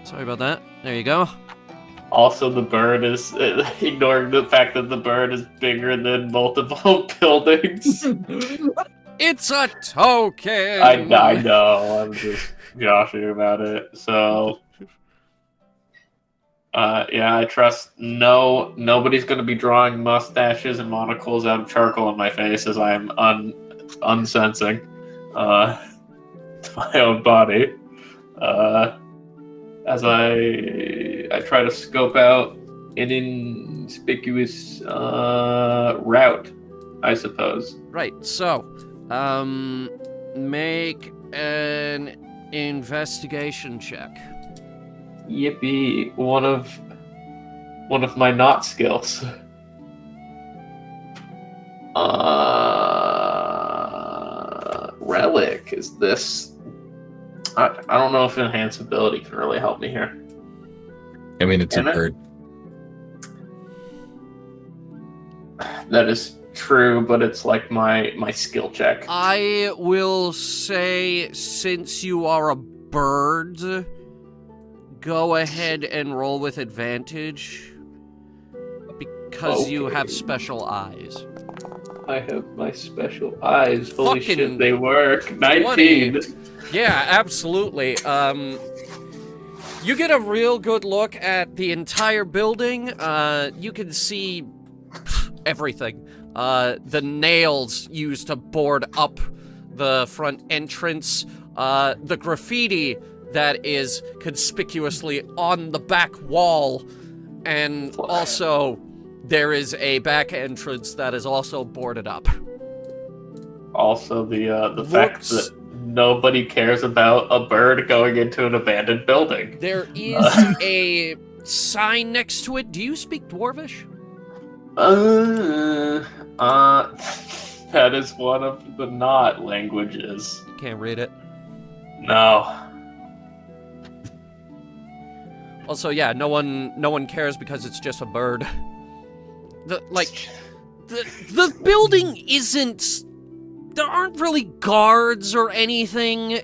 Sorry about that. There you go. Also, the bird is... ignoring the fact that the bird is bigger than multiple buildings. It's a token! I know, I'm just joshing about it, so... yeah, I trust nobody's going to be drawing mustaches and monocles out of charcoal on my face as I am unsensing my own body. As I try to scope out an inconspicuous route, I suppose. Right, so, make an investigation check. Yippee! One of my not skills. Relic is this? I don't know if enhanced ability can really help me here. I mean, it's a bird. That is true, but it's like my skill check. I will say, since you are a bird, go ahead and roll with advantage, because you have special eyes. I have my special eyes. Holy shit, they work. 19. Yeah, absolutely. You get a real good look at the entire building. You can see everything. The nails used to board up the front entrance. The graffiti that is conspicuously on the back wall, and also there is a back entrance that is also boarded up. Also, the fact that nobody cares about a bird going into an abandoned building. There is a sign next to it. Do you speak Dwarvish? That is one of the not languages. You can't read it. No. Also, yeah, no one cares because it's just a bird. The building isn't. There aren't really guards or anything.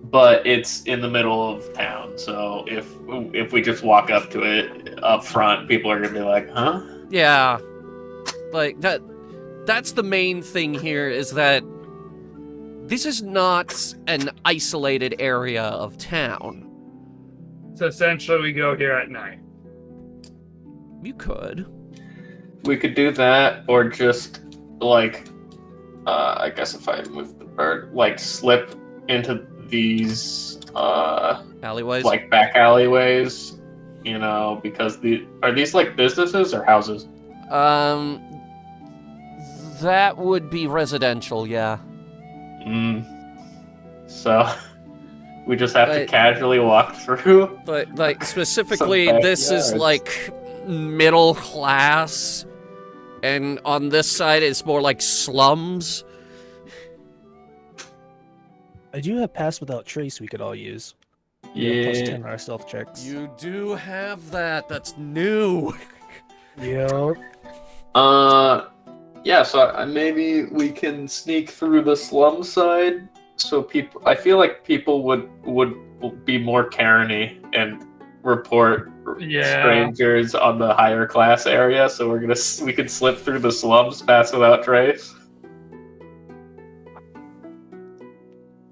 But it's in the middle of town, so if we just walk up to it up front, people are gonna be like, huh? Yeah. Like, that's the main thing here, is that this is not an isolated area of town. So essentially, we go here at night. You could. We could do that, or just, like, I guess if I move the bird, like, slip into these, Alleyways? like, back alleyways, you know, because are these, like, businesses or houses? That would be residential, yeah. So, we just have to casually walk through? But, like, specifically, this is, backyards. like, middle class, and on this side, it's more like slums. I do have Pass Without Trace we could all use. Yeah. Plus 10 on our stealth checks. You do have that. That's new. Yeah. Yeah, so maybe we can sneak through the slum side, so I feel like people would be more carny and report strangers on the higher class area, so we can slip through the slums, pass without trace.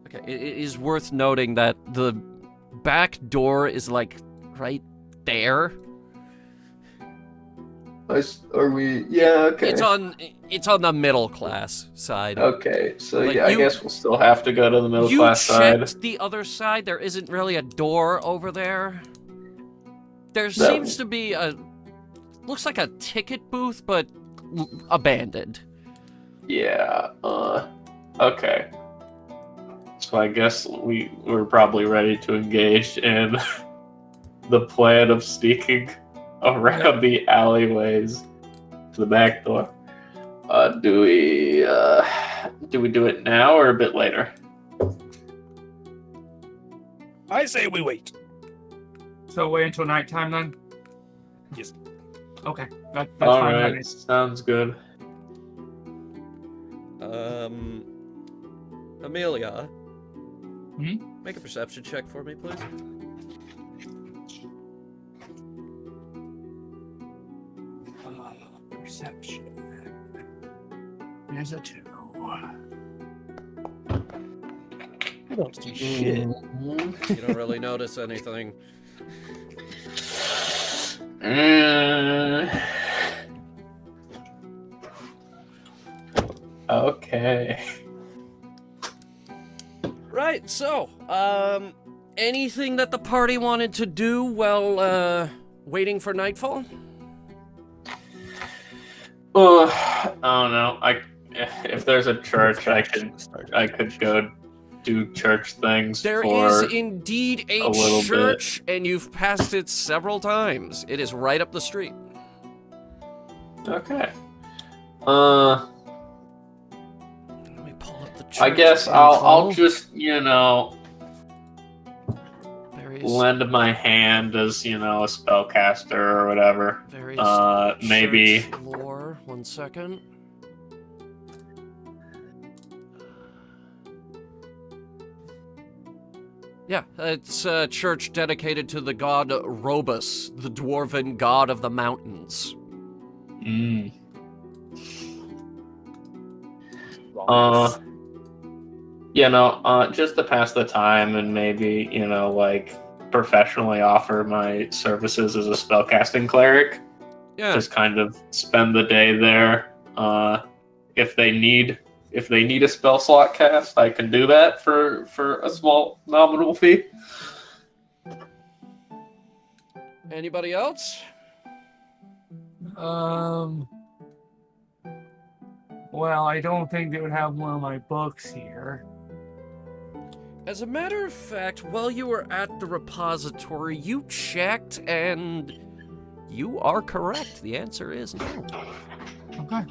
Okay, it is worth noting that the back door is, like, right there. Are we? Yeah, okay. It's on the middle class side. Okay, so Like, I guess we'll still have to go to the middle class side. You checked the other side. There isn't really a door over there. There seems to be looks like a ticket booth, but abandoned. Yeah. Okay. So I guess we're probably ready to engage in the plan of sneaking around the alleyways to the back door. Do we do it now or a bit later? I say we wait. So wait until nighttime then? Yes. Okay. That's All fine. right, sounds good. Amelia. Hmm? Make a perception check for me, please. Perception. There's a 2. I don't see shit. You don't really notice anything. Okay. Right, so, anything that the party wanted to do while, waiting for nightfall? I don't know. If there's a church, I could go do church things. There for is indeed a little church, and you've passed it several times. It is right up the street. Okay. Let me pull up the church. I guess I'll just, There is lend my hand as, a spellcaster or whatever. Maybe. church lore. 1 second. Yeah, it's a church dedicated to the god Robus, the dwarven god of the mountains. Just to pass the time and maybe, professionally offer my services as a spellcasting cleric. Yeah. Just kind of spend the day there. If they need a spell slot cast, I can do that for a small nominal fee. Anybody else? Well, I don't think they would have one of my books here. As a matter of fact, while you were at the repository, you checked and You are correct. The answer is no. Okay.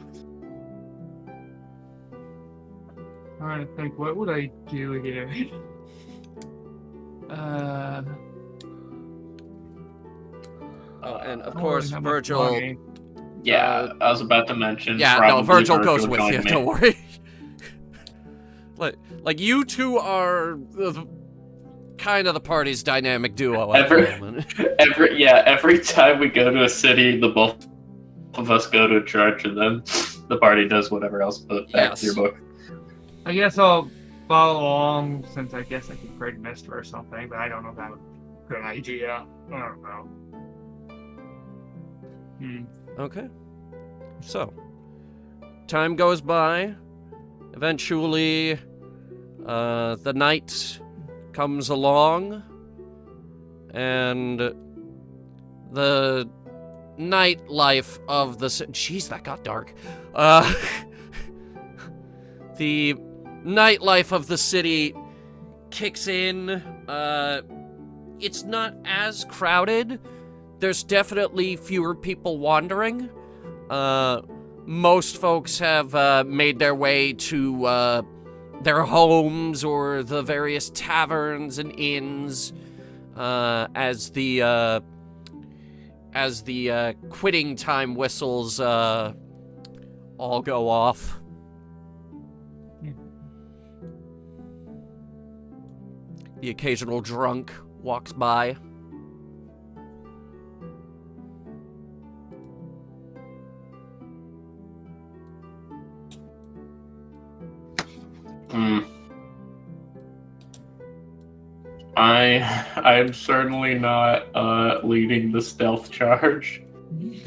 I'm trying to think, what would I do here? And of I don't course, really have much Virgil. money. Yeah, I was about to mention. Yeah, no, probably Virgil goes with joined you. me. Don't worry. like you two are kind of the party's dynamic duo at the moment. Every time we go to a city, the both of us go to a church, and then the party does whatever else. But back to your book. I guess I'll follow along, since I guess I could create a mist or something, but I don't know if that would be a good idea. I don't know. Okay. So, time goes by. Eventually, the night comes along, and the nightlife of the jeez, that got dark. The nightlife of the city kicks in. It's not as crowded. There's definitely fewer people wandering. Most folks have made their way to their homes or the various taverns and inns as the quitting time whistles all go off. The occasional drunk walks by. I'm certainly not leading the stealth charge.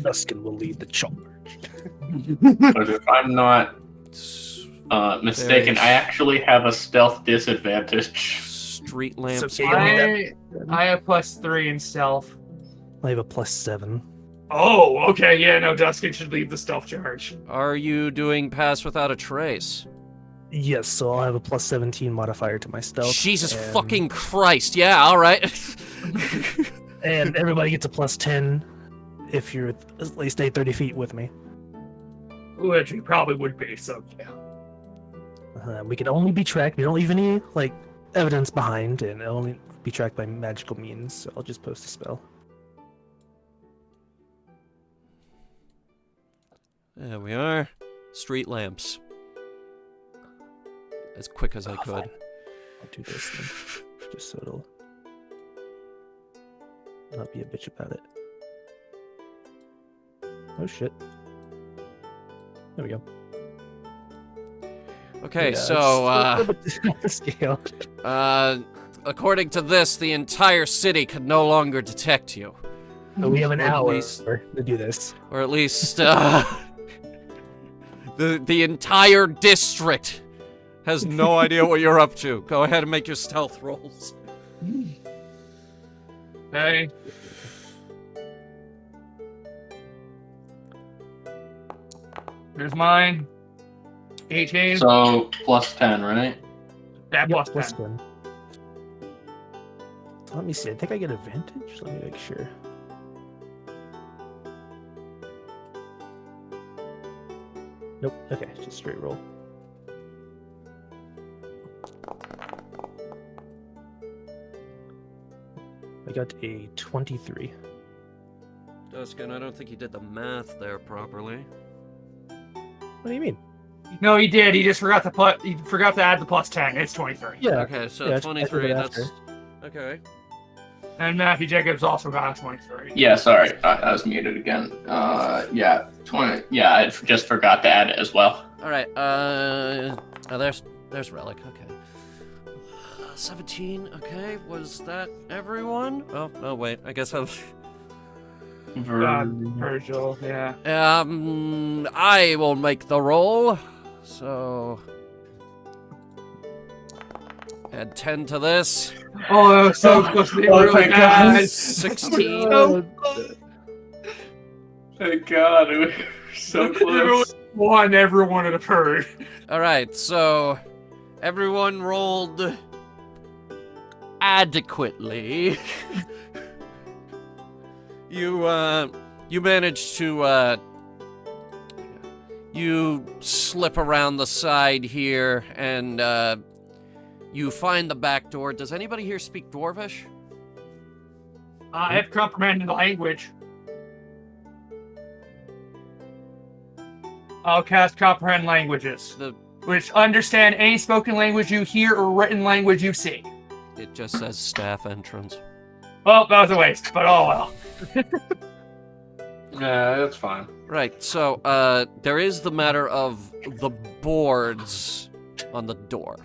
Duskin will lead the charge. But if I'm not mistaken, I actually have a stealth disadvantage. Street lamps. So, I have +3 in stealth. I have a +7. Oh, okay, yeah, no, Duskin should lead the stealth charge. Are you doing pass without a trace? Yes, so I'll have a +17 modifier to my stealth. Jesus fucking Christ! Yeah, all right. And everybody gets a +10 if you're at least 30 feet with me. Which we probably would be, so yeah. We can only be tracked. We don't leave any evidence behind, and it'll only be tracked by magical means. So I'll just post a spell. There we are. Street lamps. As quick as I could. Fine. I'll do this then, just so it'll not be a bitch about it. Oh shit. There we go. Okay, Yeah, so, scale. according to this, the entire city could no longer detect you. So we have an Or at hour least- to do this. Or at least, the entire district has no idea what you're up to. Go ahead and make your stealth rolls. Hey. Here's mine. 18. So +10, right? That Yep, plus 10. +10. Let me see. I think I get advantage. Let me make sure. Nope. Okay, just straight roll. I got a 23. Duskin, I don't think you did the math there properly. What do you mean? No, he did. He just forgot to add the +10. It's 23. Yeah. Okay, so Yeah, I 23, did it that's... after. Okay. And Matthew Jacobs also got a 23. Yeah, sorry, I was muted again. Yeah, 20. Yeah, I just forgot to add it as well. Alright, oh, there's Relic, okay. 17, okay, was that everyone? Oh, wait, I guess I've... Virgil, yeah. I will make the roll, so... Add 10 to this. Oh, that was so close to being really bad. 16. Oh, Thank God, we were so close. one everyone would have heard. Alright, so... Everyone rolled... adequately. You You manage to, you slip around the side here, and, you find the back door. Does anybody here speak Dwarvish? I have comprehended language. I'll cast comprehend languages, which understand any spoken language you hear or written language you see. It just says staff entrance. Well, that was a waste, but oh well. Yeah, that's fine. Right, so, there is the matter of the boards on the door.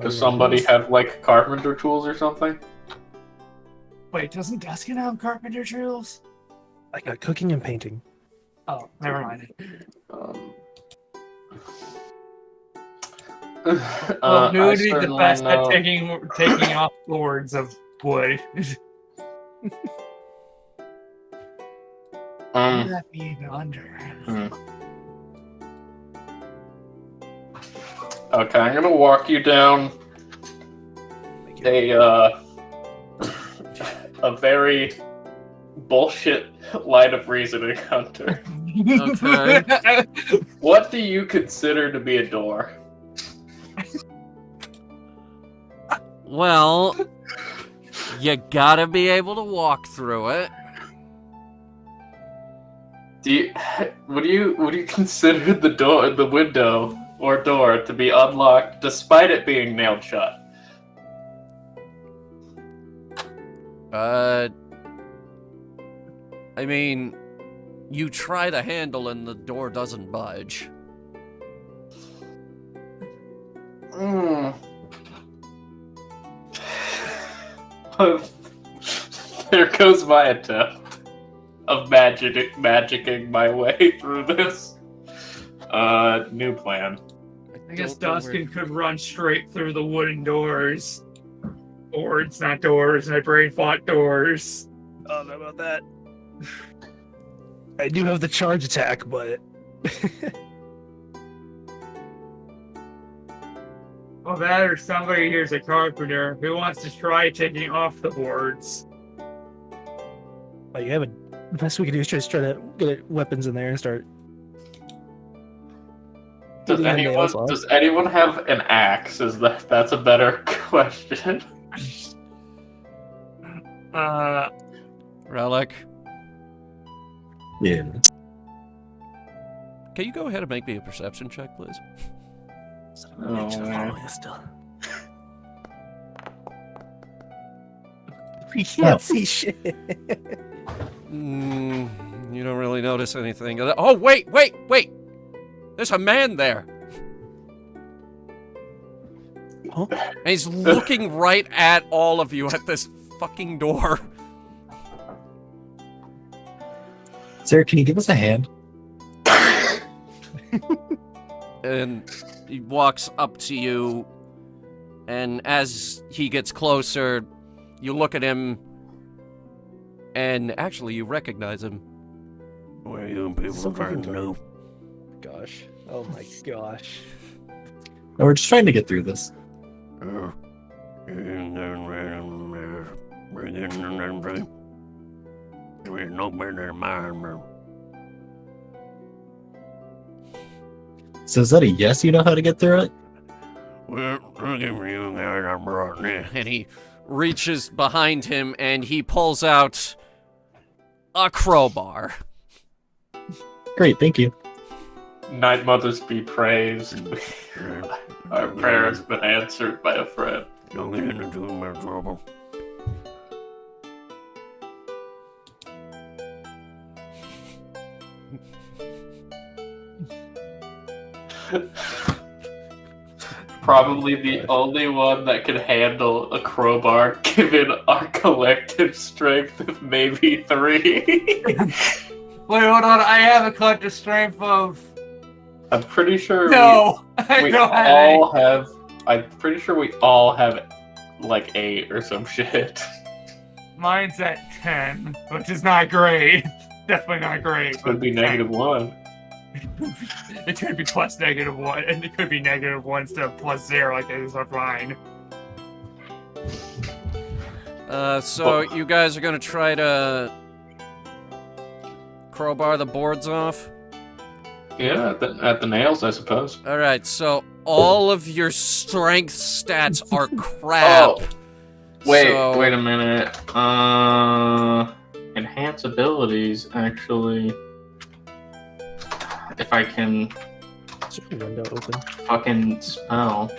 Does somebody have, like, carpenter tools or something? Wait, doesn't Duskin have carpenter tools? I got cooking and painting. Oh, never mind. Who would be the best at taking off boards of wood? That being under. Okay, I'm gonna walk you down a very bullshit line of reasoning, Hunter. Okay. What do you consider to be a door? Well, you gotta be able to walk through it. Would you consider the window or door to be unlocked despite it being nailed shut? I mean, you try the handle and the door doesn't budge. There goes my attempt of magicking my way through this. New plan. I guess Duskin could run straight through the wooden doors. Boards, not doors, and I brain fought doors. I don't know about that. I do have the charge attack, but Well, that or somebody here's a carpenter who wants to try taking off the boards. like, the best we can do is just try to get weapons in there and start. Does anyone have an axe? That's a better question. Relic, Yeah. can you go ahead and make me a perception check, please? Oh, man. Still. We can't see shit. You don't really notice anything. Oh, wait! There's a man there! Huh? And he's looking right at all of you at this fucking door. Sarah, can you give us a hand? And he walks up to you, and as he gets closer, you look at him, and actually you recognize him. Where you people trying to know? Gosh. Oh my gosh. No, we're just trying to get through this. So is that a yes, you know how to get through it? And he reaches behind him and he pulls out a crowbar. Great, thank you. Night mothers be praised. Our prayer has been answered by a friend. Don't get into too much trouble. Probably the only one that can handle a crowbar given our collective strength of maybe 3. Wait, hold on. I have a collective strength of... I'm pretty sure I'm pretty sure we all have like 8 or some shit. Mine's at 10, which is not great. Definitely not great. It could be -1. It could be plus -1, and it could be -1 instead of +0 like it is on mine. So you guys are gonna try to crowbar the boards off? Yeah, at the nails, I suppose. Alright, so all of your strength stats are crap. Oh, wait So- a minute. Enhance abilities, actually. If I can Is there a window open? fucking spell.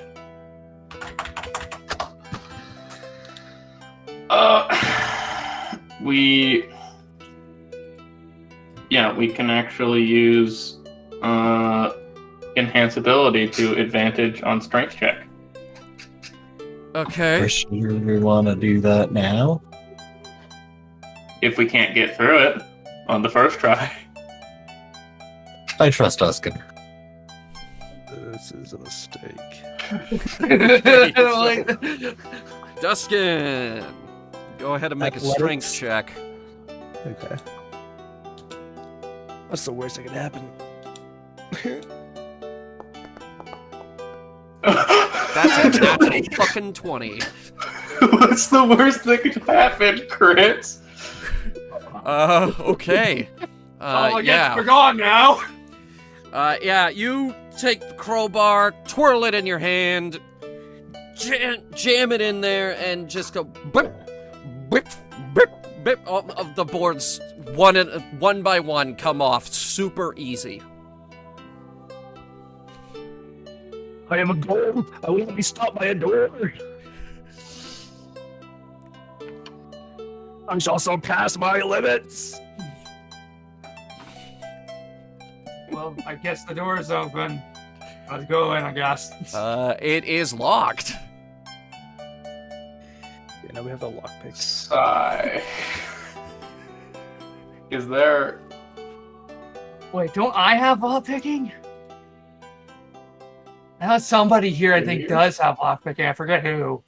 We can actually use enhance ability to advantage on strength check. Okay. For sure we want to do that now. If we can't get through it on the first try. I trust Uskin. This is a mistake. Duskin! Go ahead and make a strength Athletics. check. Okay. What's the worst that could happen? That's a natural fucking 20. What's the worst that could happen, Chris? Okay. I guess Yeah. we're gone now. Yeah, you take the crowbar, twirl it in your hand, jam it in there, and just go bip, bip, bip, bip. All of the boards, one by one, come off. Super easy. I am a golem. I will not be stopped by a door. I shall surpass my limits. Well, I guess the door's open. Let's go in, I guess. It is locked. Yeah, now we have the lockpicks. Sigh. Is there... Wait, don't I have lockpicking? Now somebody here, I think, does have lockpicking. I forget who.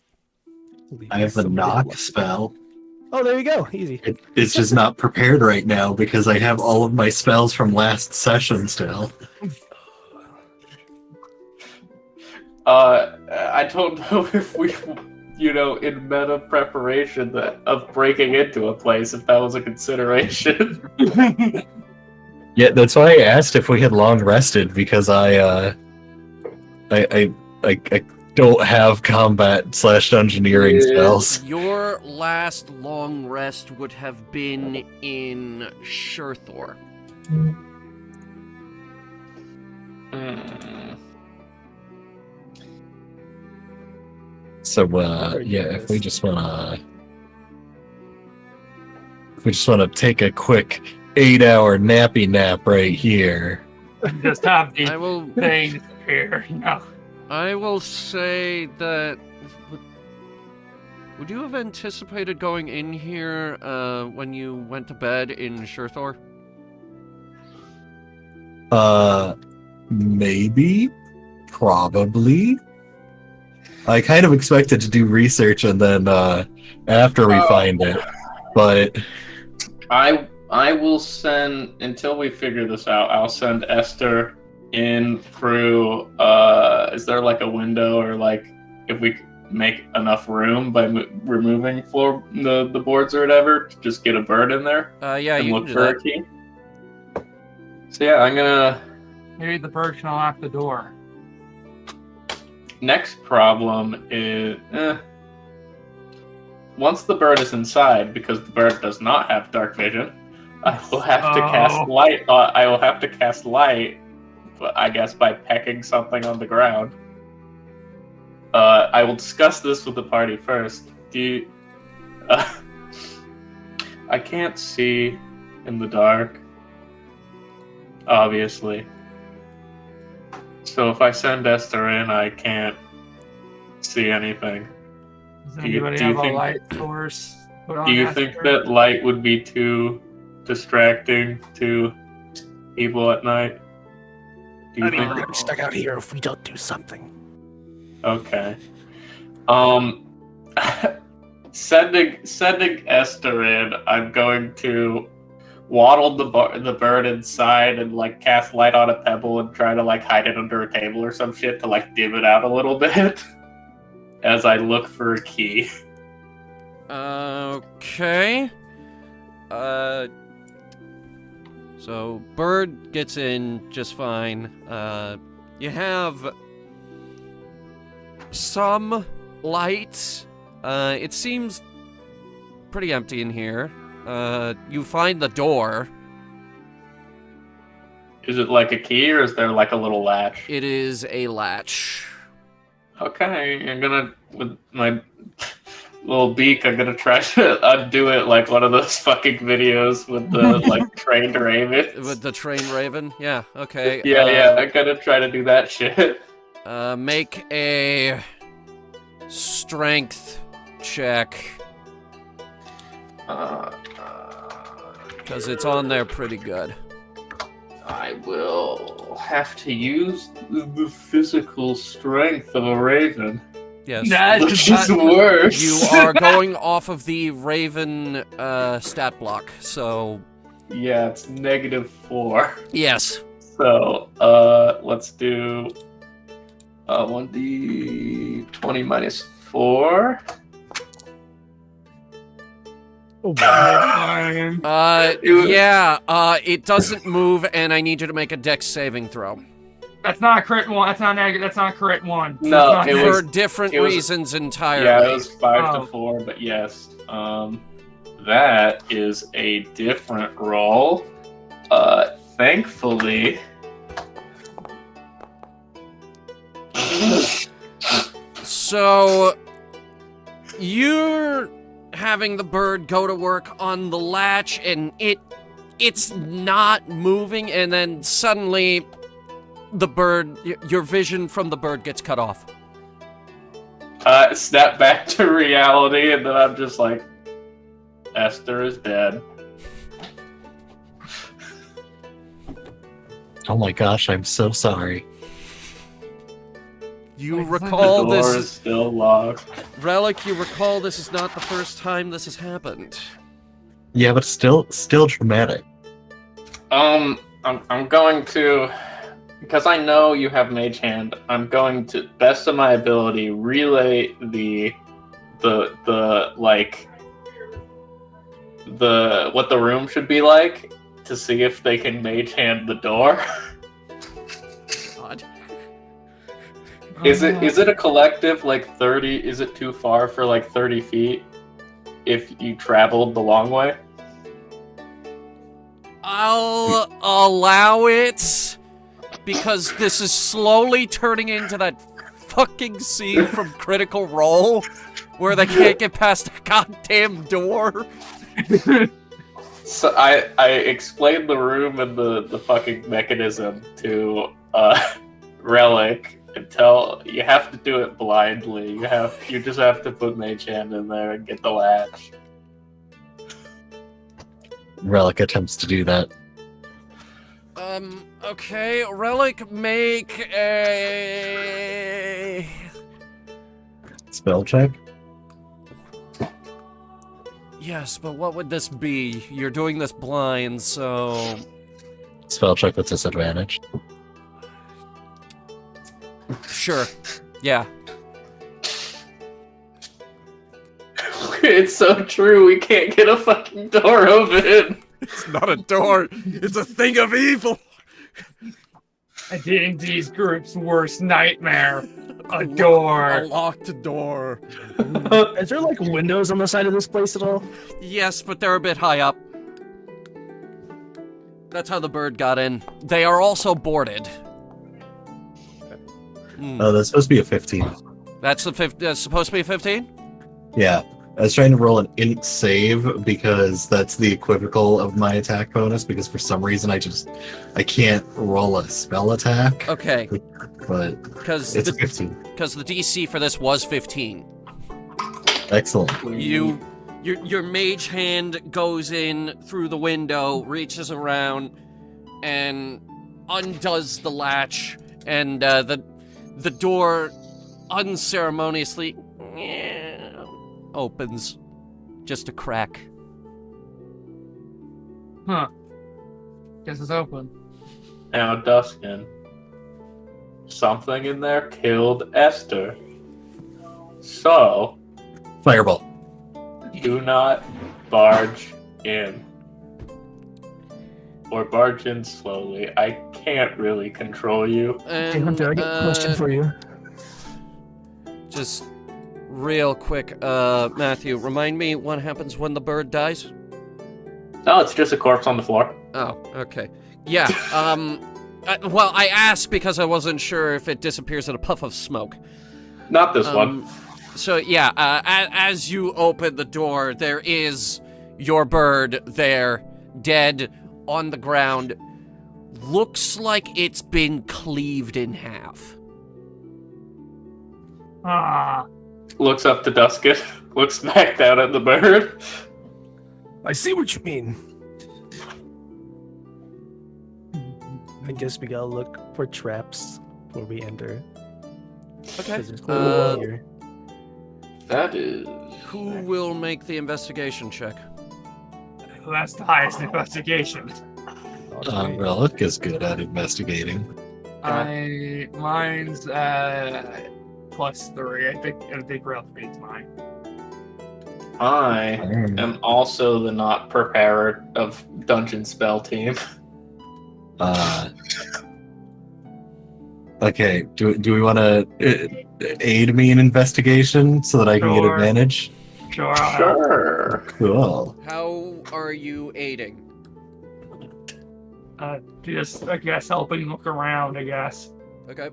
I have the knock spell. Oh, there you go. Easy. It's just not prepared right now because I have all of my spells from last session still. I don't know if we, in meta preparation of breaking into a place, if that was a consideration. Yeah, that's why I asked if we had long rested because I don't have combat / dungeoneering spells. Your last long rest would have been in Shurthor. So yeah, if we just wanna take a quick 8-hour nappy nap right here. Just have I the will. thing here. No. I will say that. Would you have anticipated going in here when you went to bed in Shurthor? Maybe, probably. I kind of expected to do research and then after we find it, but I will send, until we figure this out, I'll send Esther in through, is there like a window or like if we make enough room by removing the boards or whatever to just get a bird in there Yeah, and you look can do for that. a key? So yeah, I'm gonna... Maybe the bird can unlock the door. Next problem is... Once the bird is inside, because the bird does not have dark vision, I will have to cast light. I will have to cast light, I guess, by pecking something on the ground. I will discuss this with the party first. Do you... I can't see in the dark, obviously. So if I send Esther in, I can't see anything. Does Do you anybody have a think- light source? Put on Do you Esther? think that light would be too distracting to people at night? Do you I mean, think? we're gonna be stuck out here if we don't do something. Okay. Sending Esther in, I'm going to waddle the bird inside and like cast light on a pebble and try to like hide it under a table or some shit to like dim it out a little bit as I look for a key. Okay. So bird gets in just fine. You have some light. It seems pretty empty in here. You find the door. Is it like a key or is there like a little latch? It is a latch. Okay, I'm gonna, with my little beak, I'm gonna try to undo it like one of those fucking videos with the like trained ravens. With the trained raven? Yeah, okay. Yeah, I'm gonna try to do that shit. Make a strength check. Because it's on there pretty good. I will have to use the physical strength of a raven. Yes. Which is worse. You are going off of the raven stat block, so... Yeah, it's -4. Yes. So, let's do 1d20 minus 4. Oh boy. It doesn't move, and I need you to make a dex saving throw. That's not a crit one. That's not negative. That's not a crit one. No, That's not it For was- different it was- reasons entirely. Yeah, it was 5 Oh. to 4, but yes. That is a different roll. Thankfully... So, you're having the bird go to work on the latch, and it's not moving, and then suddenly the bird, your vision from the bird gets cut off. Snap back to reality, and then I'm just like, Esther is dead. Oh my gosh, I'm so sorry. You Like, recall the door this, is still locked. Relic, you recall this is not the first time this has happened. Yeah, but still dramatic. I'm going to, because I know you have Mage Hand, I'm going to, best of my ability, relay what the room should be like to see if they can Mage Hand the door. God. Is it a collective like 30? Is it too far for like 30 feet if you traveled the long way? I'll allow it, because this is slowly turning into that fucking scene from Critical Role where they can't get past the goddamn door. So I explained the room and the fucking mechanism to Relic. Until you have to do it blindly. You just have to put Mage Hand in there and get the latch. Relic attempts to do that. Okay, Relic, make a... Spell check? Yes, but what would this be? You're doing this blind, so... Spell check with disadvantage. Sure. Yeah. It's so true, we can't get a fucking door open. It's not a door. It's a thing of evil. A D&D's group's worst nightmare. A door. A locked door. Is there like windows on the side of this place at all? Yes, but they're a bit high up. That's how the bird got in. They are also boarded. Oh, that's supposed to be a 15. That's supposed to be a 15? Yeah. I was trying to roll an int save because that's the equivocal of my attack bonus, because for some reason I can't roll a spell attack. Okay. But Because it's a 15. Because the DC for this was 15. Excellent. Your mage hand goes in through the window, reaches around, and undoes the latch, and the door unceremoniously opens just a crack. Huh. Guess it's open. Now, Dustin, something in there killed Esther. So, Fireball. do Do not barge in. Or barge in slowly. I can't really control you. Hey, Hunter, I got a question for you. Just real quick, Matthew, remind me what happens when the bird dies? No, it's just a corpse on the floor. Oh, okay. Yeah, well, I asked because I wasn't sure if it disappears in a puff of smoke. Not this one. So, yeah, as you open the door, there is your bird there, dead, on the ground. Looks like it's been cleaved in half. Looks up to Duskin. Looks back down at the bird. I see what you mean. I guess we gotta look for traps before we enter. Okay. 'Cause there's clearly one here. That is... Who will make the investigation check? Well, that's the highest investigation. Relic is good at investigating. Mine's +3. I think Relic beats mine. I am also the not prepared of dungeon spell team. Okay, do we want to aid me in investigation so that I can get Sure. advantage? Sure. Sure. Cool. How are you aiding? Just, I guess, helping look around, I guess. Okay,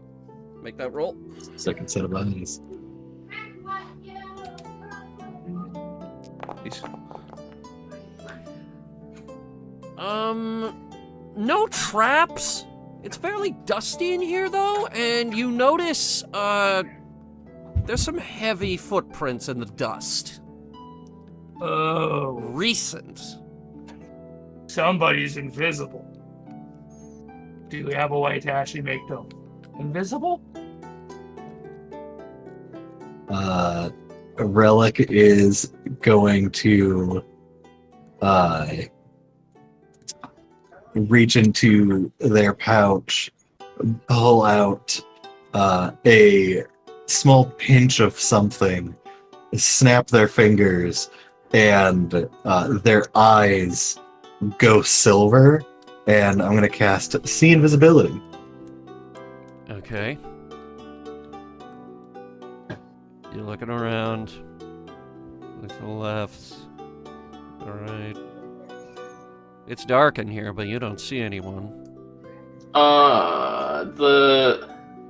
make that roll. Second set of eyes. No traps. It's fairly dusty in here, though, and you notice, there's some heavy footprints in the dust. Oh, Recent. somebody's invisible. Do we have a way to actually make them invisible? Relic is going to reach into their pouch, pull out a small pinch of something, snap their fingers, and their eyes go silver, and I'm going to cast See Invisibility. Okay. You're looking around. Look to the left. All right. It's dark in here, but you don't see anyone.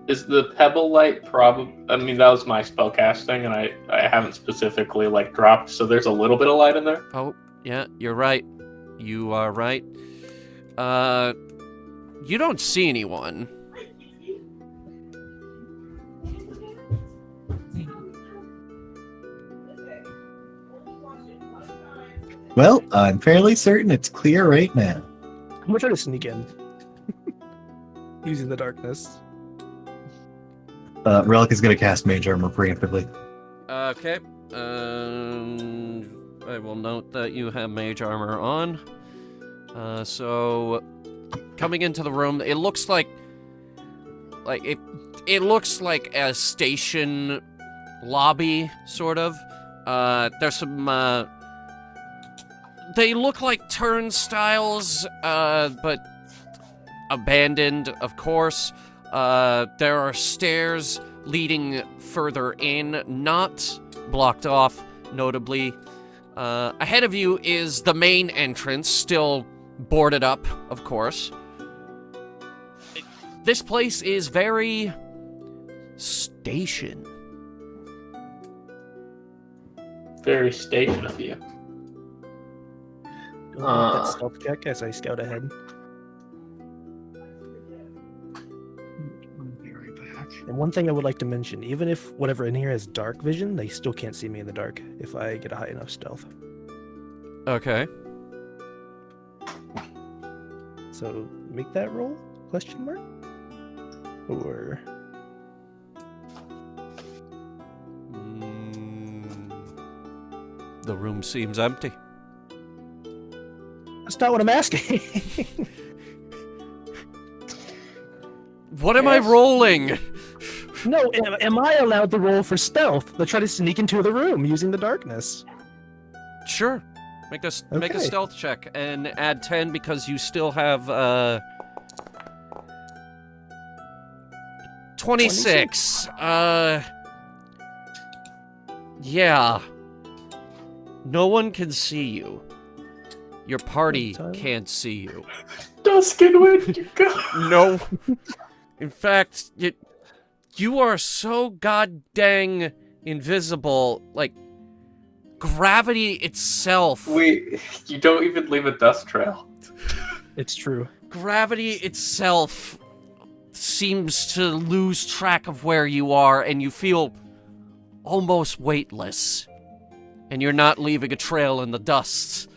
Is the pebble light I mean, that was my spell casting, and I haven't specifically dropped, so there's a little bit of light in there. Oh, yeah, you're right. You are right. You don't see anyone. Well, I'm fairly certain it's clear right now. I'm gonna try to sneak in. Using the darkness. Relic is going to cast Mage Armor preemptively. Okay. I will note that you have mage armor on. So coming into the room, it looks like it looks like a station lobby, sort of. There's some they look like turnstiles, but abandoned, of course. There are stairs leading further in, not blocked off, notably. Ahead of you is the main entrance, still boarded up, of course. This place is very station. Very station of you. Do I make that stealth check as I scout ahead? I'll be right back. And one thing I would like to mention, even if whatever in here has dark vision, they still can't see me in the dark if I get a high enough stealth. Okay. So make that roll? Question mark? Or The room seems empty. that's not what I'm asking. What am I rolling? No, am I allowed to roll for stealth to try to sneak into the room using the darkness? Sure. Make a Okay. stealth check and add 10 because you still have 26. Yeah. No one can see you. Your party can't see you. Duskin, where'd you go? No. In fact, you are so goddamn invisible, like gravity itself. You don't even leave a dust trail. It's true. Gravity itself seems to lose track of where you are, and you feel almost weightless. And you're not leaving a trail in the dust.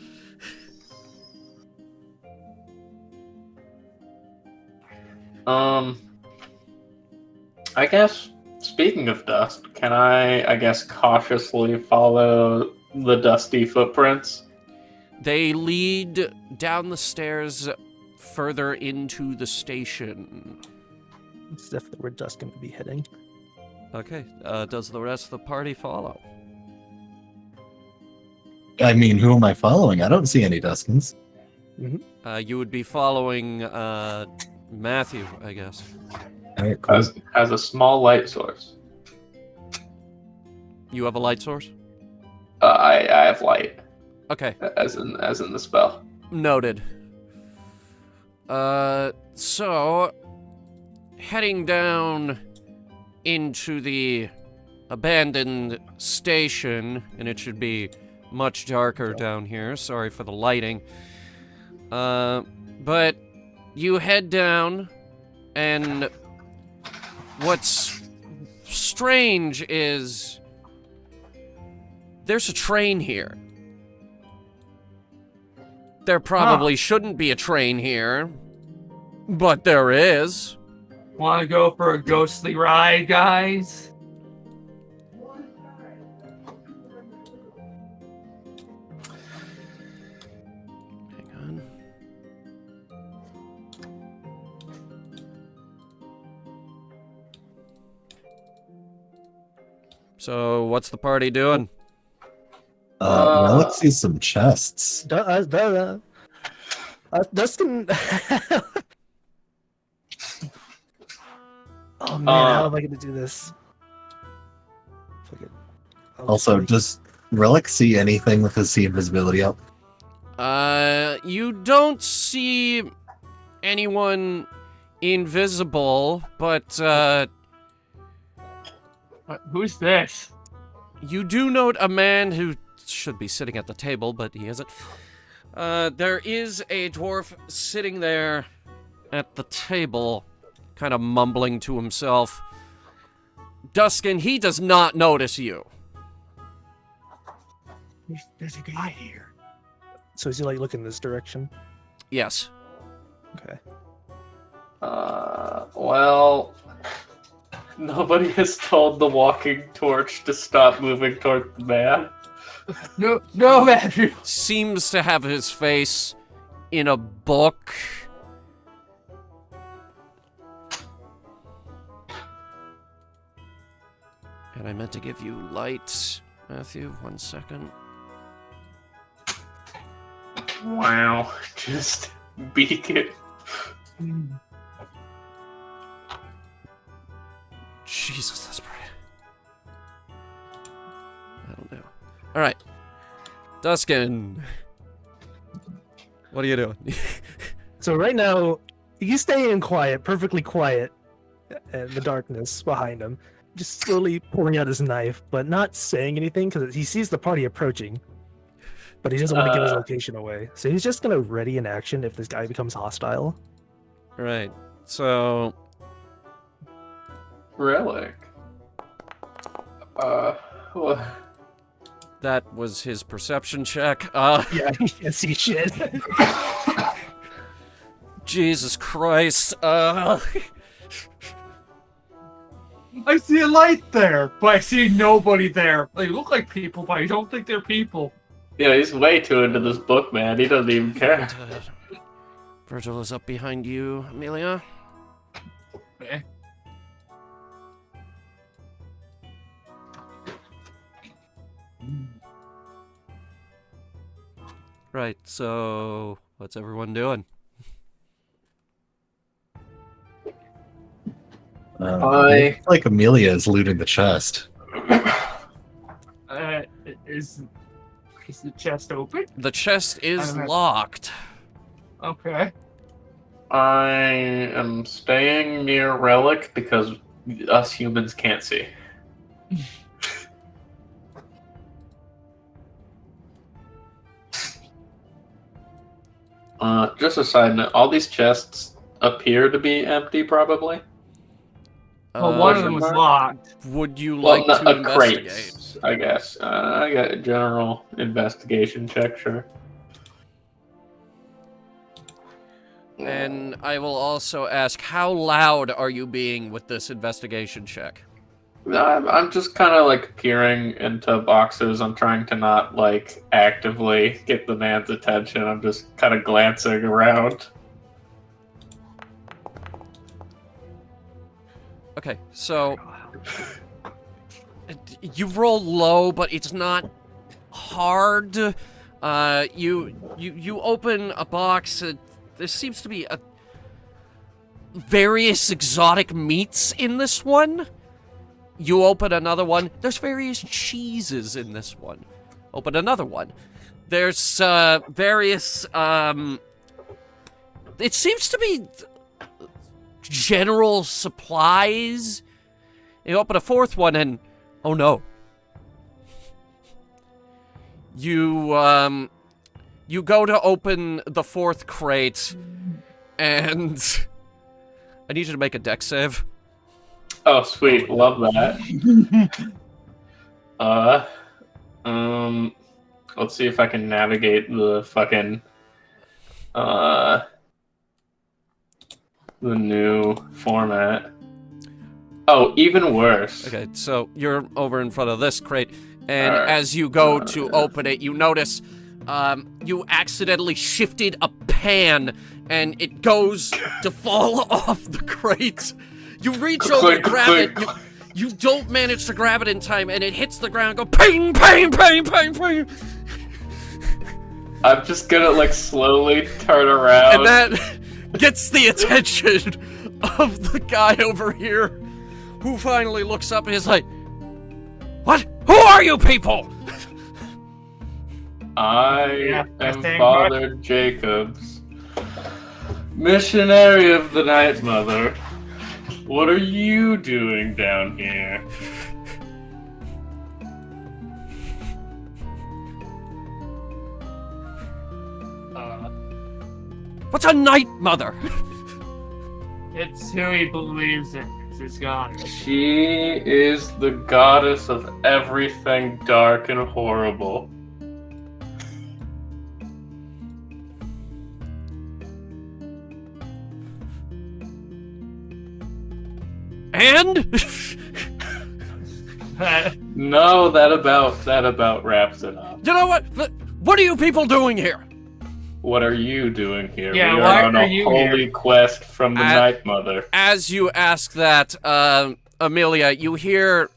I guess, speaking of dust, can I guess, cautiously follow the dusty footprints? They lead down the stairs further into the station. It's definitely where Dustin would be heading. Okay, does the rest of the party follow? I mean, who am I following? I don't see any Duskins. You would be following Matthew, I guess. All right, cool. Has a small light source. You have a light source? I have light, Okay, as in the spell. noted. So, heading down into the abandoned station, and it should be much darker down here. Sorry for the lighting. But you head down, and what's strange is there's a train here. There probably shouldn't be a train here, but there is. Want to go for a ghostly ride, guys? Hang on. So, what's the party doing? Relic sees some chests. Dustin. Oh man, how am I gonna do this? Fuck it. Also, does Relic see anything with his invisibility up? You don't see anyone invisible, but, Who's this? you do note a man who should be sitting at the table, but he isn't. There is a dwarf sitting there at the table, kind of mumbling to himself. Duskin, he does not notice you. There's a guy here. So is he like looking this direction? Yes. Okay. Well, nobody has told the walking torch to stop moving toward the man. No, Matthew. Seems to have his face in a book. And I meant to give you light, Matthew. 1 second. Wow, just beacon. Jesus, that's bright. I don't know. All right, Duskin. What are you doing? So right now, he's staying quiet, perfectly quiet, in the darkness behind him, just slowly pulling out his knife, but not saying anything because he sees the party approaching. But he doesn't want to give his location away, so he's just gonna ready an action if this guy becomes hostile. Right. So, Relic. What? that was his perception check. Yeah, he can't see shit. Jesus Christ. I see a light there, but I see nobody there. They look like people, but I don't think they're people. Yeah, he's way too into this book, man. He doesn't even care. Virgil is up behind you, Amelia. Okay. Right, so what's everyone doing? Looks like Amelia is looting the chest. Is the chest open? The chest is locked. Okay. I am staying near Relic because us humans can't see. Just a side note, all these chests appear to be empty, probably. Well, one of them was locked. Would you Well, like not to a crate, investigate? I guess. I got a general investigation check, sure. And I will also ask, how loud are you being with this investigation check? I'm just kind of like peering into boxes. I'm trying to not like actively get the man's attention. I'm just kind of glancing around. Okay, so you roll low, but it's not hard. You open a box. There seems to be various exotic meats in this one. You open another one. There's various cheeses in this one. Open another one. There's various. It seems to be general supplies. You open a fourth one and oh no. You go to open the fourth crate and I need you to make a dex save. Oh, sweet. Love that. Let's see if I can navigate the fucking, the new format. Oh, even worse. Okay, so you're over in front of this crate, and Alright. as you go to open it, you notice, you accidentally shifted a pan, and it goes to fall off the crate. You reach over to grab it, you don't manage to grab it in time, and it hits the ground and go ping, ping, ping, ping, ping. I'm just gonna like slowly turn around. And that gets the attention of the guy over here, who finally looks up and is like, "What? Who are you people?" I am Father Jacobs, missionary of the Night Mother. What are you doing down here? What's a night mother? It's who he believes in. It's his god. She is the goddess of everything dark and horrible. And No, that about wraps it up. you know what? What are you people doing here? What are you doing here? Yeah, we why are on are a you holy here? quest from the Night Mother. As you ask that, Amelia, you hear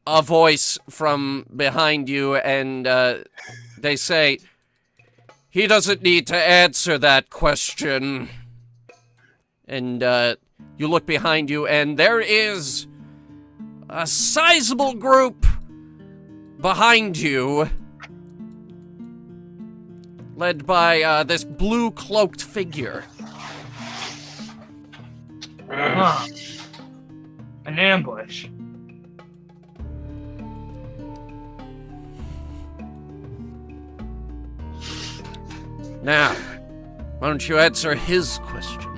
a voice from behind you, and they say, "He doesn't need to answer that question." And you look behind you, and there is a sizable group behind you, led by this blue-cloaked figure. Huh. An ambush. Now, why don't you answer his question?